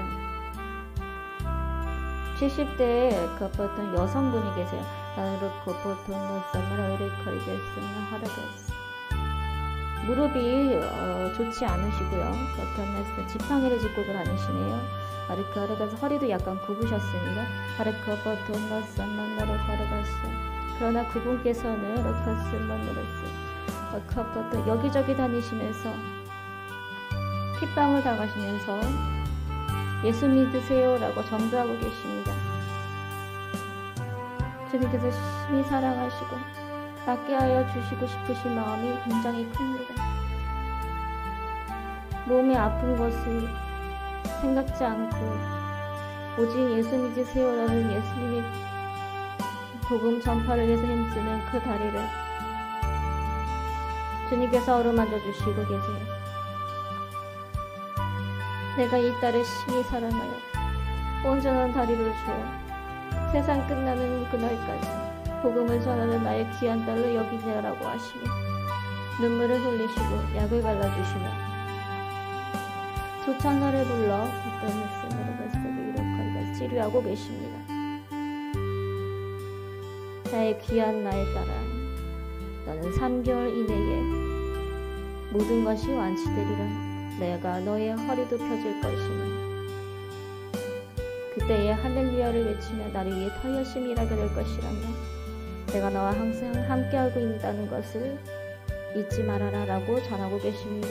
70대에 보통 여성분이 계세요. 보통 이를 거르겠음을 하르갔어 무릎이 좋지 않으시고요. 지팡이를 짚고 다니시네요. 아르카르가서 허리도 약간 굽으셨습니다. 아르카버토나스 만나러 걸어갔어. 그러나 그분께서는 아르카스 만나렀어. 아르카버토 여기저기 다니시면서 핍박을 당하시면서 예수 믿으세요라고 전도하고 계십니다. 주님께서 심히 사랑하시고 낫게 하여 주시고 싶으신 마음이 굉장히 큽니다. 몸이 아픈 것을 생각지 않고 오직 예수 믿으세요라는 예수님의 복음 전파를 위해서 힘쓰는 그 다리를 주님께서 어루만져 주시고 계세요. 내가 이 딸을 심히 사랑하여 온전한 다리를 주어 세상 끝나는 그날까지 복음을 전하는 나의 귀한 딸로 여기내라고 하시며 눈물을 흘리시고 약을 발라주시며 조창가를 불러 어떤 햇살을 이렇게 치료하고 계십니다. 나의 귀한 나의 딸아, 너는 3개월 이내에 모든 것이 완치되리라. 내가 너의 허리도 펴줄 것이니 그때에 할렐루야를 외치며 나를 위해 더 열심히 일하게 될 것이라며 내가 너와 항상 함께하고 있다는 것을 잊지 말아라 라고 전하고 계십니다.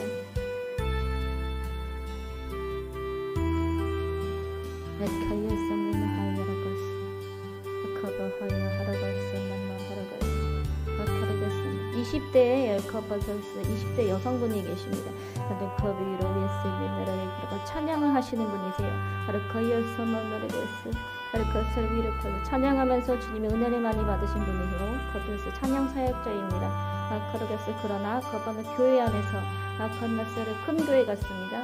(20대의) 20대 여성분이 계십니다. 찬양을 하시는 분이세요. 찬양하면서 주님의 은혜를 많이 받으신 분이고 찬양 사역자입니다. 그러나 그분은 교회 안에서 큰 교회 같습니다.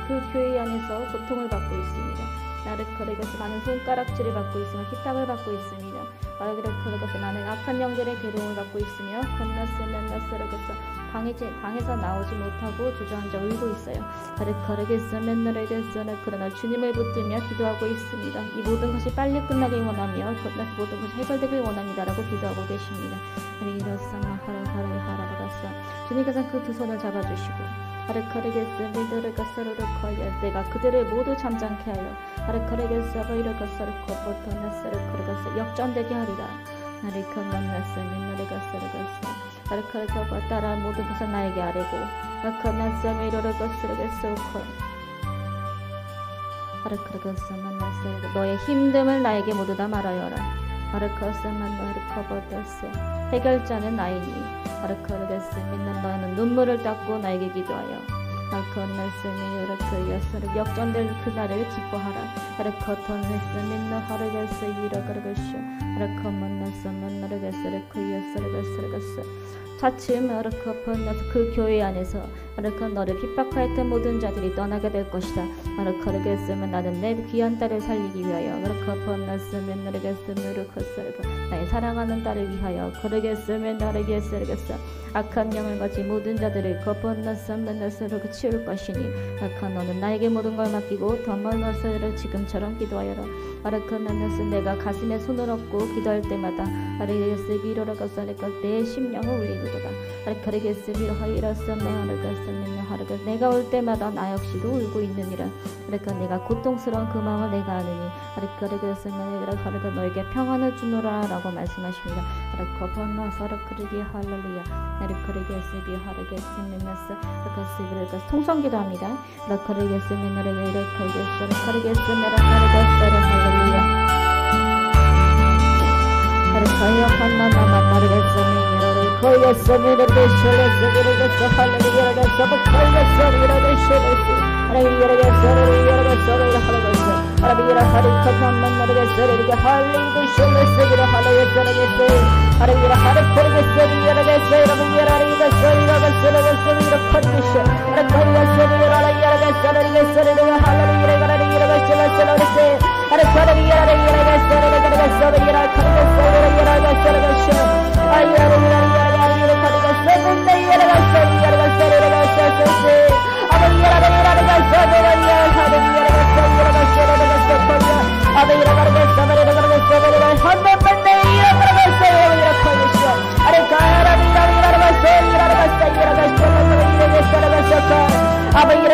그 교회 안에서 고통을 받고 있습니다. 많은 손가락질을 받고 있으며 핍박을 받고 있습니다. 많은 악한 영들의 괴로움을 받고 있으며 방에서 나오지 못하고 주저앉아 울고 있어요. 그러나 주님을 붙들며 기도하고 있습니다. 이 모든 것이 빨리 끝나길 원하며 모든 것이 해결되길 원합니다라고 기도하고 계십니다. 주님께서 그 두 손을 잡아주시고 내가 그들을 모두 잠잠케 하여 역전되게 하리라. 따라 모든 것을 나에게 아뢰고 너의 힘듦을 나에게 모두 다 말하여라. 해결자는 나이니 너는 눈물을 닦고 나에게 기도하여 역전될 그날을 기뻐하라. 차츰 그 교회 안에서 너를 핍박하였던 모든 자들이 떠나게 될 것이다. 나는 내 귀한 딸을 살리기 위하여 나의 사랑하는 딸을 위하여 악한 영을 가진 모든 자들을 치울 것이니 너는 나에게 모든 걸 맡기고 더머너스를 지금처럼 기도하여라. 내가 가슴에 손을 얹고 기도할 때마다 내 심령을 울리도다. 내가 올 때마다 나 역시도 울고 있느니라. 내가 고통스러운 그 마음을 내가 아느니 너에게 평안을 주노라 라고 말씀하십니다. 통성기도합니다. Abba,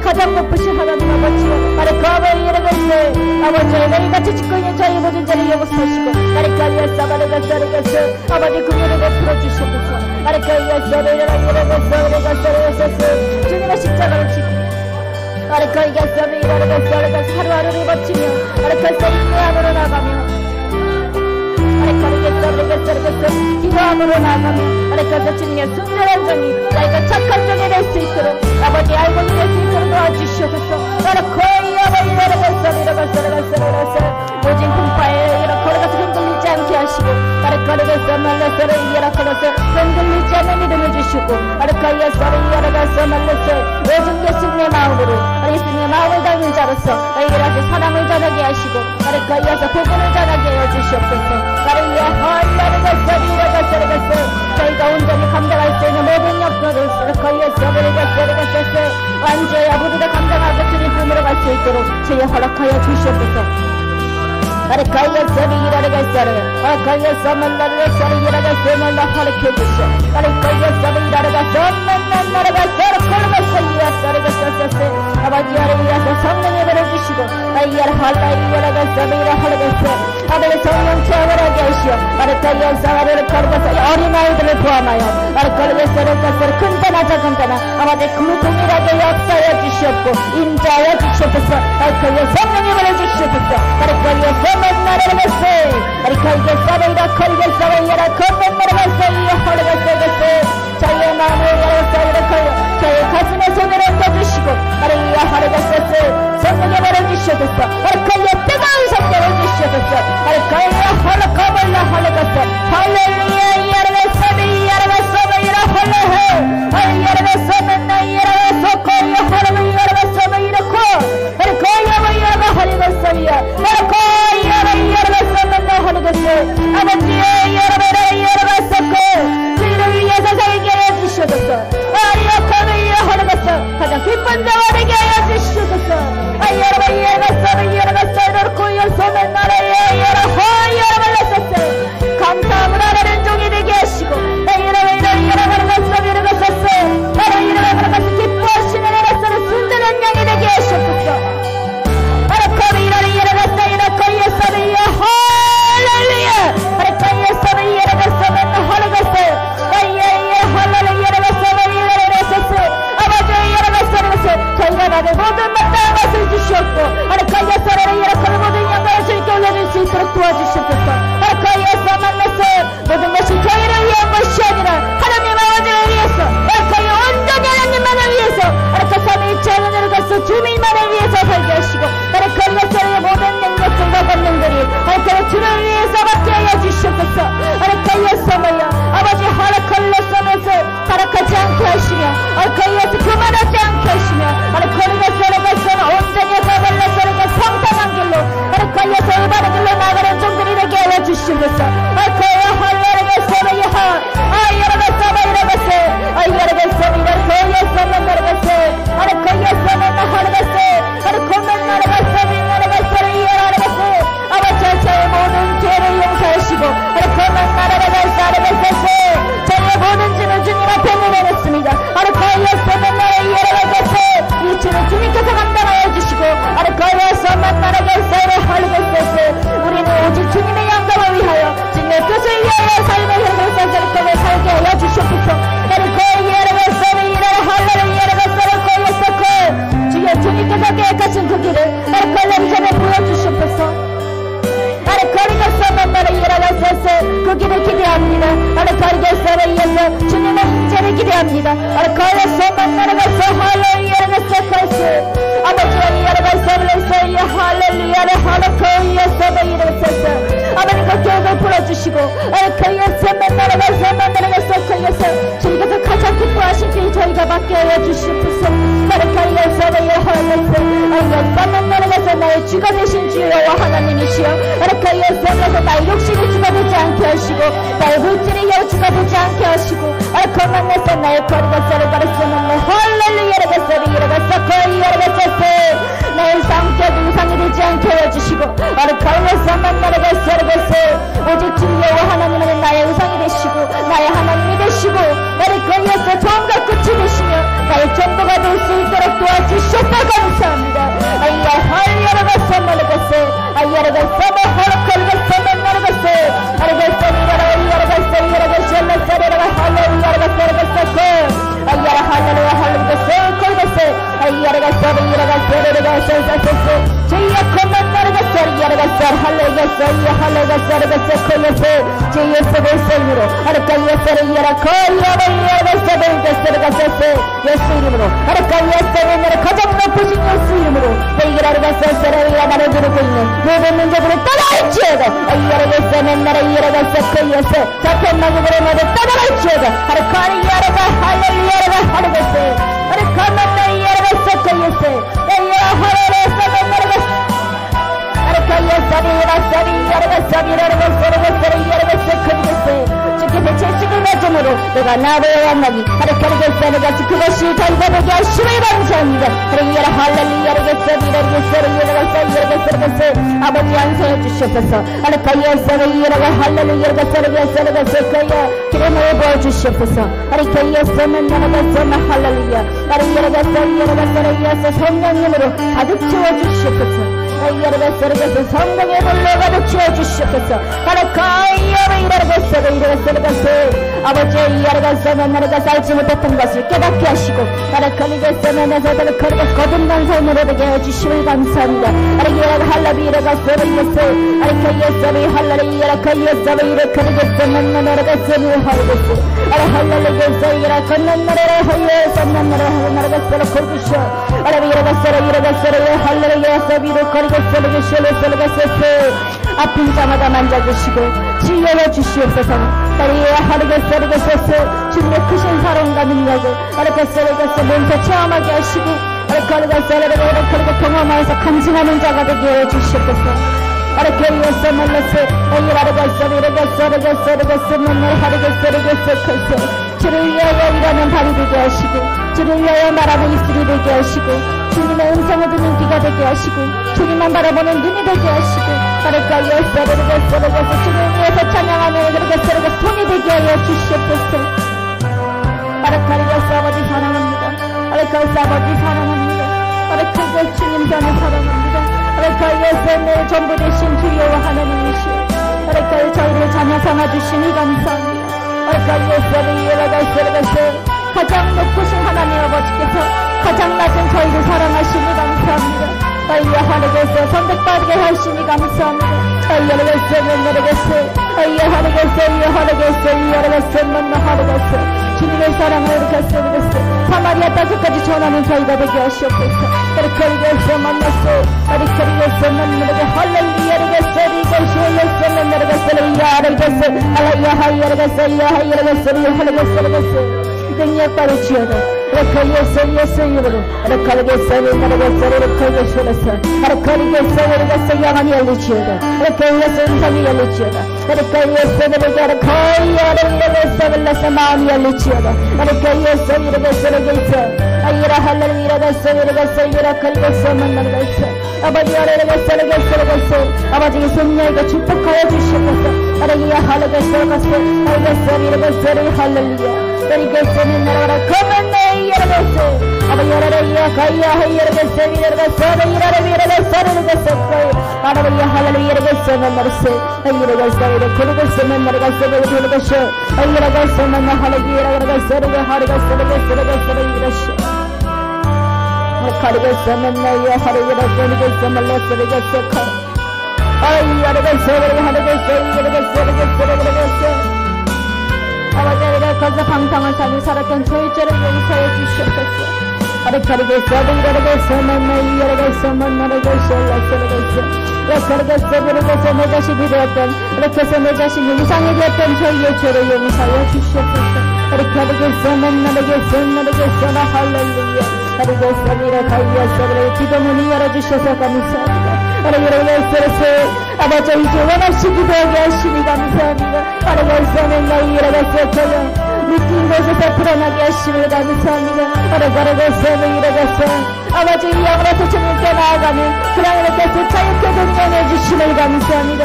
가장 높으신 하나님 아버지, 나를 가만히 일어났네. 아버지, 너희 같이 짓고 있는 저희 모든 자를 용서하시고, 나를 가위에서 말해가서 아버지 그녀를 베풀어 주시옵소서. 나를 가위에서 일어나서 주님의 십자가를 지고, 나를 가위에서 일어나서 하루하루를 버티며, 나를 가서 인내함으로 나가며, 기도함으로 나가며, 나를 가서 주님의 순전한 정이, 나의 착한 정이 될 수 있도록, 아버지 알고 있을 수 있도록 도와주시옵소서. 나를 거의 아버지 일어나서 모진 풍파에 걸어가서 흔들리지 않게 하시고, 나를 걸어가서 말라서 일어나서 흔들리지 않는 믿음을 주시고, 나를 거의에서 일어나서 말라서 오직 예수님의 마음으로, 예수님의 마음을 닮은 자로서 나에게 사랑을 전하게 하시고, 나를 거의에서 복음을 전하게 해주시옵소서. 나를 위해 저희가 온전히 감당할 수 있는 모든 역사를 거의에서 완전히 모두가 감당하고 주님 품으로 갈 수 있도록 주여 허락하여 주시옵소서. 나를 가위에서 일하러가서 가위에서 만나러가서 일하러가서 만나 허락해 주시오. 나를 가위에서 일하러가서 만나러가서 걸어가서 일하러가서 아버지 나를 위해서 성령을 보내주시고, 나를 일하러가서 아버지 성령 체험을 하게 하시오. 나를 가위에서 나를 걸어가서 어린아이들을 포함하여 나를 걸어가서 큰자나 작은자나 아버지 그 동일하게 역사해 주시옵고 인자하여 주시옵소서. 나를 가위에서 성령을 보내주시옵소서. 나를 가위에서 만나러 갔어. 나를 가위에서 내가 걸어가서 이라 건너러 갔어. 이 허락을 쏘겠어. 자기의 마음을 열어서 이렇게 저의 가슴에 손을 얹어주시고, 나를 위해 허락을 성령에 보내주시옵소서. 나를 가위에 뜨거운 성령을 주시옵소서. 나를 가위에 허락하물라 허락했어. 할렐루야 이야라갔어 이야라갔어 이라 헐레해 이야라갔어 맨날 이야라갔어 거위에 허락을 이야라갔어 이렇고 나를 가위에 이야가 허락했어 나를 가위에 이야라갔어 맨날 허락했어. 아버지의 이야라갔어 주님을 위해서 살게 해주시옵소서. 이야카는 이야라갔어 가장 기쁜 자와 되게 해주시옵소서. 이야라갔어 이렇고 이어서 맨날 감사함을 하나는 종이 되게 하시고, 나를 일어나서 기뻐하시는 하나님의 순전한 양이 되게 하시옵소서. 나를 거기 일어났어 이렇고 예수를 위해 할렐루야. 나를 거기 예수를 일어났어 맨날 허락했어요. 아버지 일어났어 저희가 나를 모든 마땅한 것을 주시옵고, 나를 거기 예수를 이렇게 모든 영광을 주님께 올려줄 수 있도록 도와주시옵소서. 나를 거기에서 만났어요. 모든 것이 저희를 위한 것이 아니라 하나님 아버지를 위해서 거기에서 그만하지 않게 하시며 거기에서 온전히 거기에서 성탄한 길로 거기에서 의바른 길로 나가는 종들이 되게 하여 주시옵소서. 거기에 할렐루야 서버이하 여러분서 이러겠어 여러분서 이런 거기에서 나가겠어 거기에서 나가겠어 공연 나가겠어 이러겠어 아버지 저의 모든 죄를 용서하시고 공연 나가겠어 저의 모든 죄는 주님 앞에 내려놓습니다. 거기에서 나의 이러겠어 이 죄는 주님께서 감당하여 주시고 거기에서 나가겠어 우리는 오직 주님의 영광을 위하여 주님의 뜻을 위하여 삶의 현실을 살게 하여 주시옵소서. 주여 주님께서 계획하신 그 길을 걸레전에 보여주시옵소서. 거리겠어 일어나서 그 길을 기대합니다. 거리겠어를 위해서 주님의 인재를 기대합니다. 거리겠어 만나러가서 할렐루야를 크리스 아버지의 여러가서를 할렐루야를 하나코이에서 이르겠어 아버님 그 계획을 풀어주시고 거리겠어 만나러가서 거리겠어 주님께서 가장 기뻐하신 길 저희가 받게 하여 주시옵소서. 거리겠어 만나러가서 나의 주가 되신 주여와 하나님이시여 거리에서 나의 욕심이 주가 되지 않게 하시고 나의 물질이 여주가 되지 않게 하시고 거만에서 나의 거리가 썰을 가르치는 할렐루야를 이러겠어 거리에서 나의 성격 이상이 되지 않게 해주시고 거리에서 만나러겠어 오직 주여와 하나님은 나의 우상이 되시고 나의 하나님이 되시고 거리에서 처음과 끝이 되시며 나의 전도가 될 수 있도록 도와주셔서 감사합니다. 할렐루야를 말하겠어 예수 이름으로 가장 높으신 예수 이름으로 나를 부르고 있는 모든 문제들을 떠나갈지어다. 자편마귀들의 모두 떠나갈지어다. 할렐루야가 주께서 채찍을 맞음으로 내가 나를 만나니 그것이 저희가 되게 하심을 감사합니다. 아버지 양성해 주시옵소서. 기름을 부어주시옵소서. 성령님으로 가득 채워주시옵소서. 성령의 불로 가득 채워주시옵소서. 아버지의 나라가 살지 못했던 것을 깨닫게 하시고 거듭난 삶으로 되게 해주심을 감사합니다. 아픈 자마다 만져주시고 치유해 주시옵소서. 주님의 크신 사랑과 능력을 몸소 체험하게 하시고 경험하여서 간증하는 자가 되게 해 주시옵소서. 주를 위하여 일하는 발이 되게 하시고 주를 위하여 말하는 입술이 되게 하시고 주님의 음성을 듣는 귀가 되게 하시고 주님만 바라보는 눈이 되게 하시고 주를 위해서 찬양하는 손이 되게 하여 주시옵소서. 아버지 사랑합니다. 아버지 사랑합니다. 주님 저는 사랑합니다. 내 전부 되신 주여와 하나님이시여 저희를 자녀 삼아주시니 감사합니다. 가장 높으신 하나님 아버지께서 가장 낮은 저희를 사랑하시니 감사합니다. 하늘에서 선택받게 하시니 감사합니다. 주님의 사랑을 사마리아 땅까지 전하는 저희가 되게 하시옵소서. 거리에서 만났어. 거리에서 만나게 할렐루야 능력 받으시오다. 예수 이름으로 걸겠어 영원히 열리지어다 예수 음성이 열리지어다 예수 이름으로 거의 마음이 열리지어다 예수 이름으로 아이라 할렐루야 이라 걸겠어 만나겠어 아버지 열리겠어 아버지 손녀에게 축복하여 주시옵소서 할렐루야 할렐루야 열리겠으면 나라라 거만내 열리겠어 아버지 열리야 가야 열리겠어 할렐루야 할렐루야 열리겠어 만나겠어 열리겠어 걸겠어 만나겠어 열리겠어 열리겠어 만나 할렐루야 열리겠어 가르겠어 만나요 하루가 걸리겠어 말랐어 되겠어 아이 열리겠어 아버지가 거기서 방탕한 삶을 살았던 저희 죄를 용서해 주시옵소서 가르겠어 만나요 가르겠어 내 자식이 되었던 이렇게 해서 내 자식 용상이 되었던 저희의 죄를 용서해 주시옵소서 가르겠어 만나겠어 할렐루야 하루겠습니다. 가이었으므로 기도문이 열어주셔서 감사합니다. 아버지 이제 원없이 기도하게 하시니 감사합니다. 하루겠습니다. 일어났어요. 느낀 곳에서 불어나게 하시니 감사합니다. 아버지 이 영으로서 주님께 나아가면 그 영으로서 자유케 동행해 주시니 감사합니다.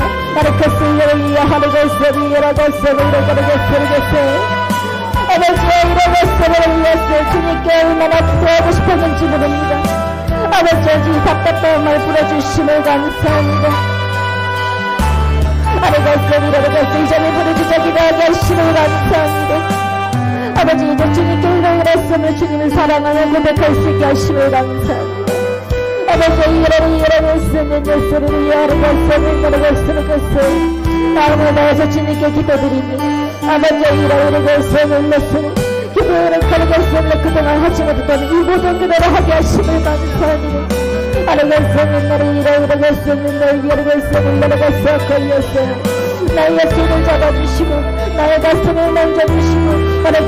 아버지의 이름을 위해서 주님께 얼마나 기도하고 싶었는지 모릅니다. 아버지 이 답답한 말 불어주심을 감사합니다. 아버지 이 점에 부르짖어 기도하게 하심을 감사합니다. 아버지 이제 주님께 일용을 했으면 주님을 사랑하며 고백할 수 있게 하심을 감사합니다. 아버지 이름을 쓰는 예수를 위하여 마음을 다해서 주님께 기도드리니 아버지 이름을 쓰는 예수를 기도를 가르쳤으면 그동안 하지 못했던 이 모든 기도를 하게 하심을 감사합니다. 나의 손을 잡아주시고 나의 가슴을 만져주시고 나의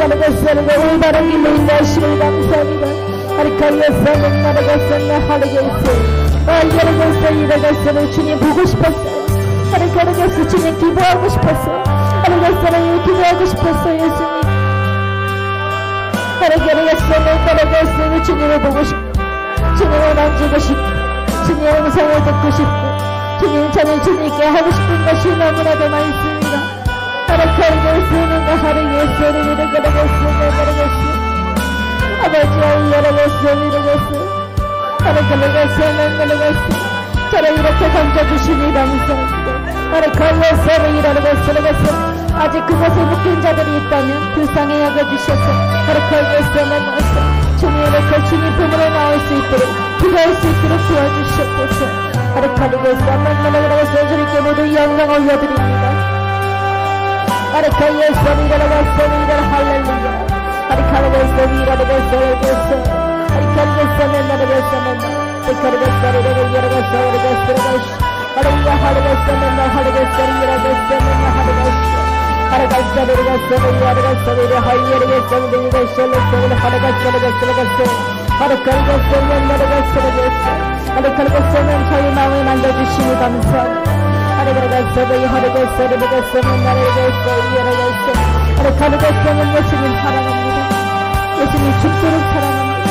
올바른 길로 인도하심을 감사합니다. 주님 보고 싶었어요. 주님 기도하고 싶었어요. 기도하고 싶었어요. 예수님 주님을 보고 싶고 주님을 만지고 싶고 주님의 음성을 듣고 싶고 주님 저는 주님께 하고 싶은 것이 너무나도 많습니다. 저를 이렇게 던져주시니 감사합니다. 아직 그곳에 묶인 자들이 있다면 불쌍히 여겨주셔서 주님 품으로 나올 수 있도록 기도할 수 있도록 도와주시옵소서. 주님께 모두 영광 올려드립니다. 저희 마음을 만져주시니 감사합니다. 예수님 사랑합니다. 예수님 죽도록 사랑합니다.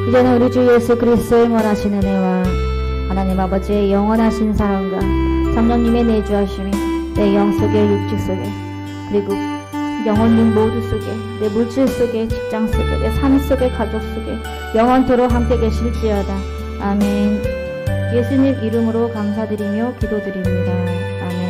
이제는 우리 주 예수 그리스도의 원하시는 은혜와 하나님 아버지의 영원하신 사랑과 성령님의 내주하심이 내 영 속에 육주 속에 그리고 영혼님 모두 속에 내 물질 속에 직장 속에 내 삶 속에 가족 속에 영원토록 함께 계실지어다. 아멘. 예수님 이름으로 감사드리며 기도드립니다. 아멘.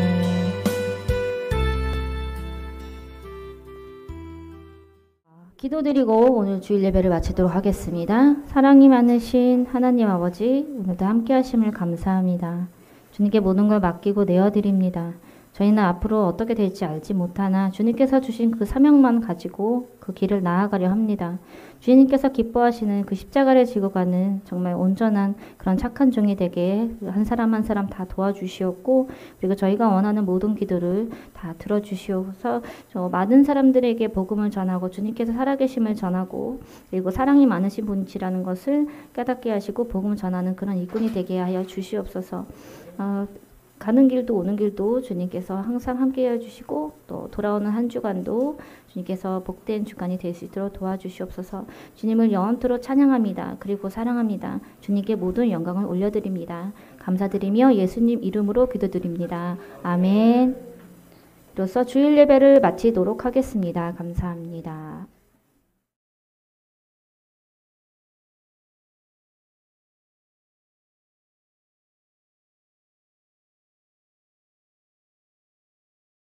기도드리고 오늘 주일 예배를 마치도록 하겠습니다. 사랑이 많으신 하나님 아버지, 오늘도 함께 하심을 감사합니다. 주님께 모든 걸 맡기고 내어드립니다. 저희는 앞으로 어떻게 될지 알지 못하나 주님께서 주신 그 사명만 가지고 그 길을 나아가려 합니다. 주님께서 기뻐하시는 그 십자가를 지고 가는 정말 온전한 그런 착한 종이 되게 한 사람 한 사람 다 도와주시옵고, 그리고 저희가 원하는 모든 기도를 다 들어주시옵소서. 저 많은 사람들에게 복음을 전하고 주님께서 살아계심을 전하고 그리고 사랑이 많으신 분이시라는 것을 깨닫게 하시고 복음을 전하는 그런 일꾼이 되게 하여 주시옵소서. 가는 길도 오는 길도 주님께서 항상 함께 해주시고 또 돌아오는 한 주간도 주님께서 복된 주간이 될 수 있도록 도와주시옵소서. 주님을 영원토록 찬양합니다. 그리고 사랑합니다. 주님께 모든 영광을 올려드립니다. 감사드리며 예수님 이름으로 기도드립니다. 아멘. 이로써 주일 예배를 마치도록 하겠습니다. 감사합니다.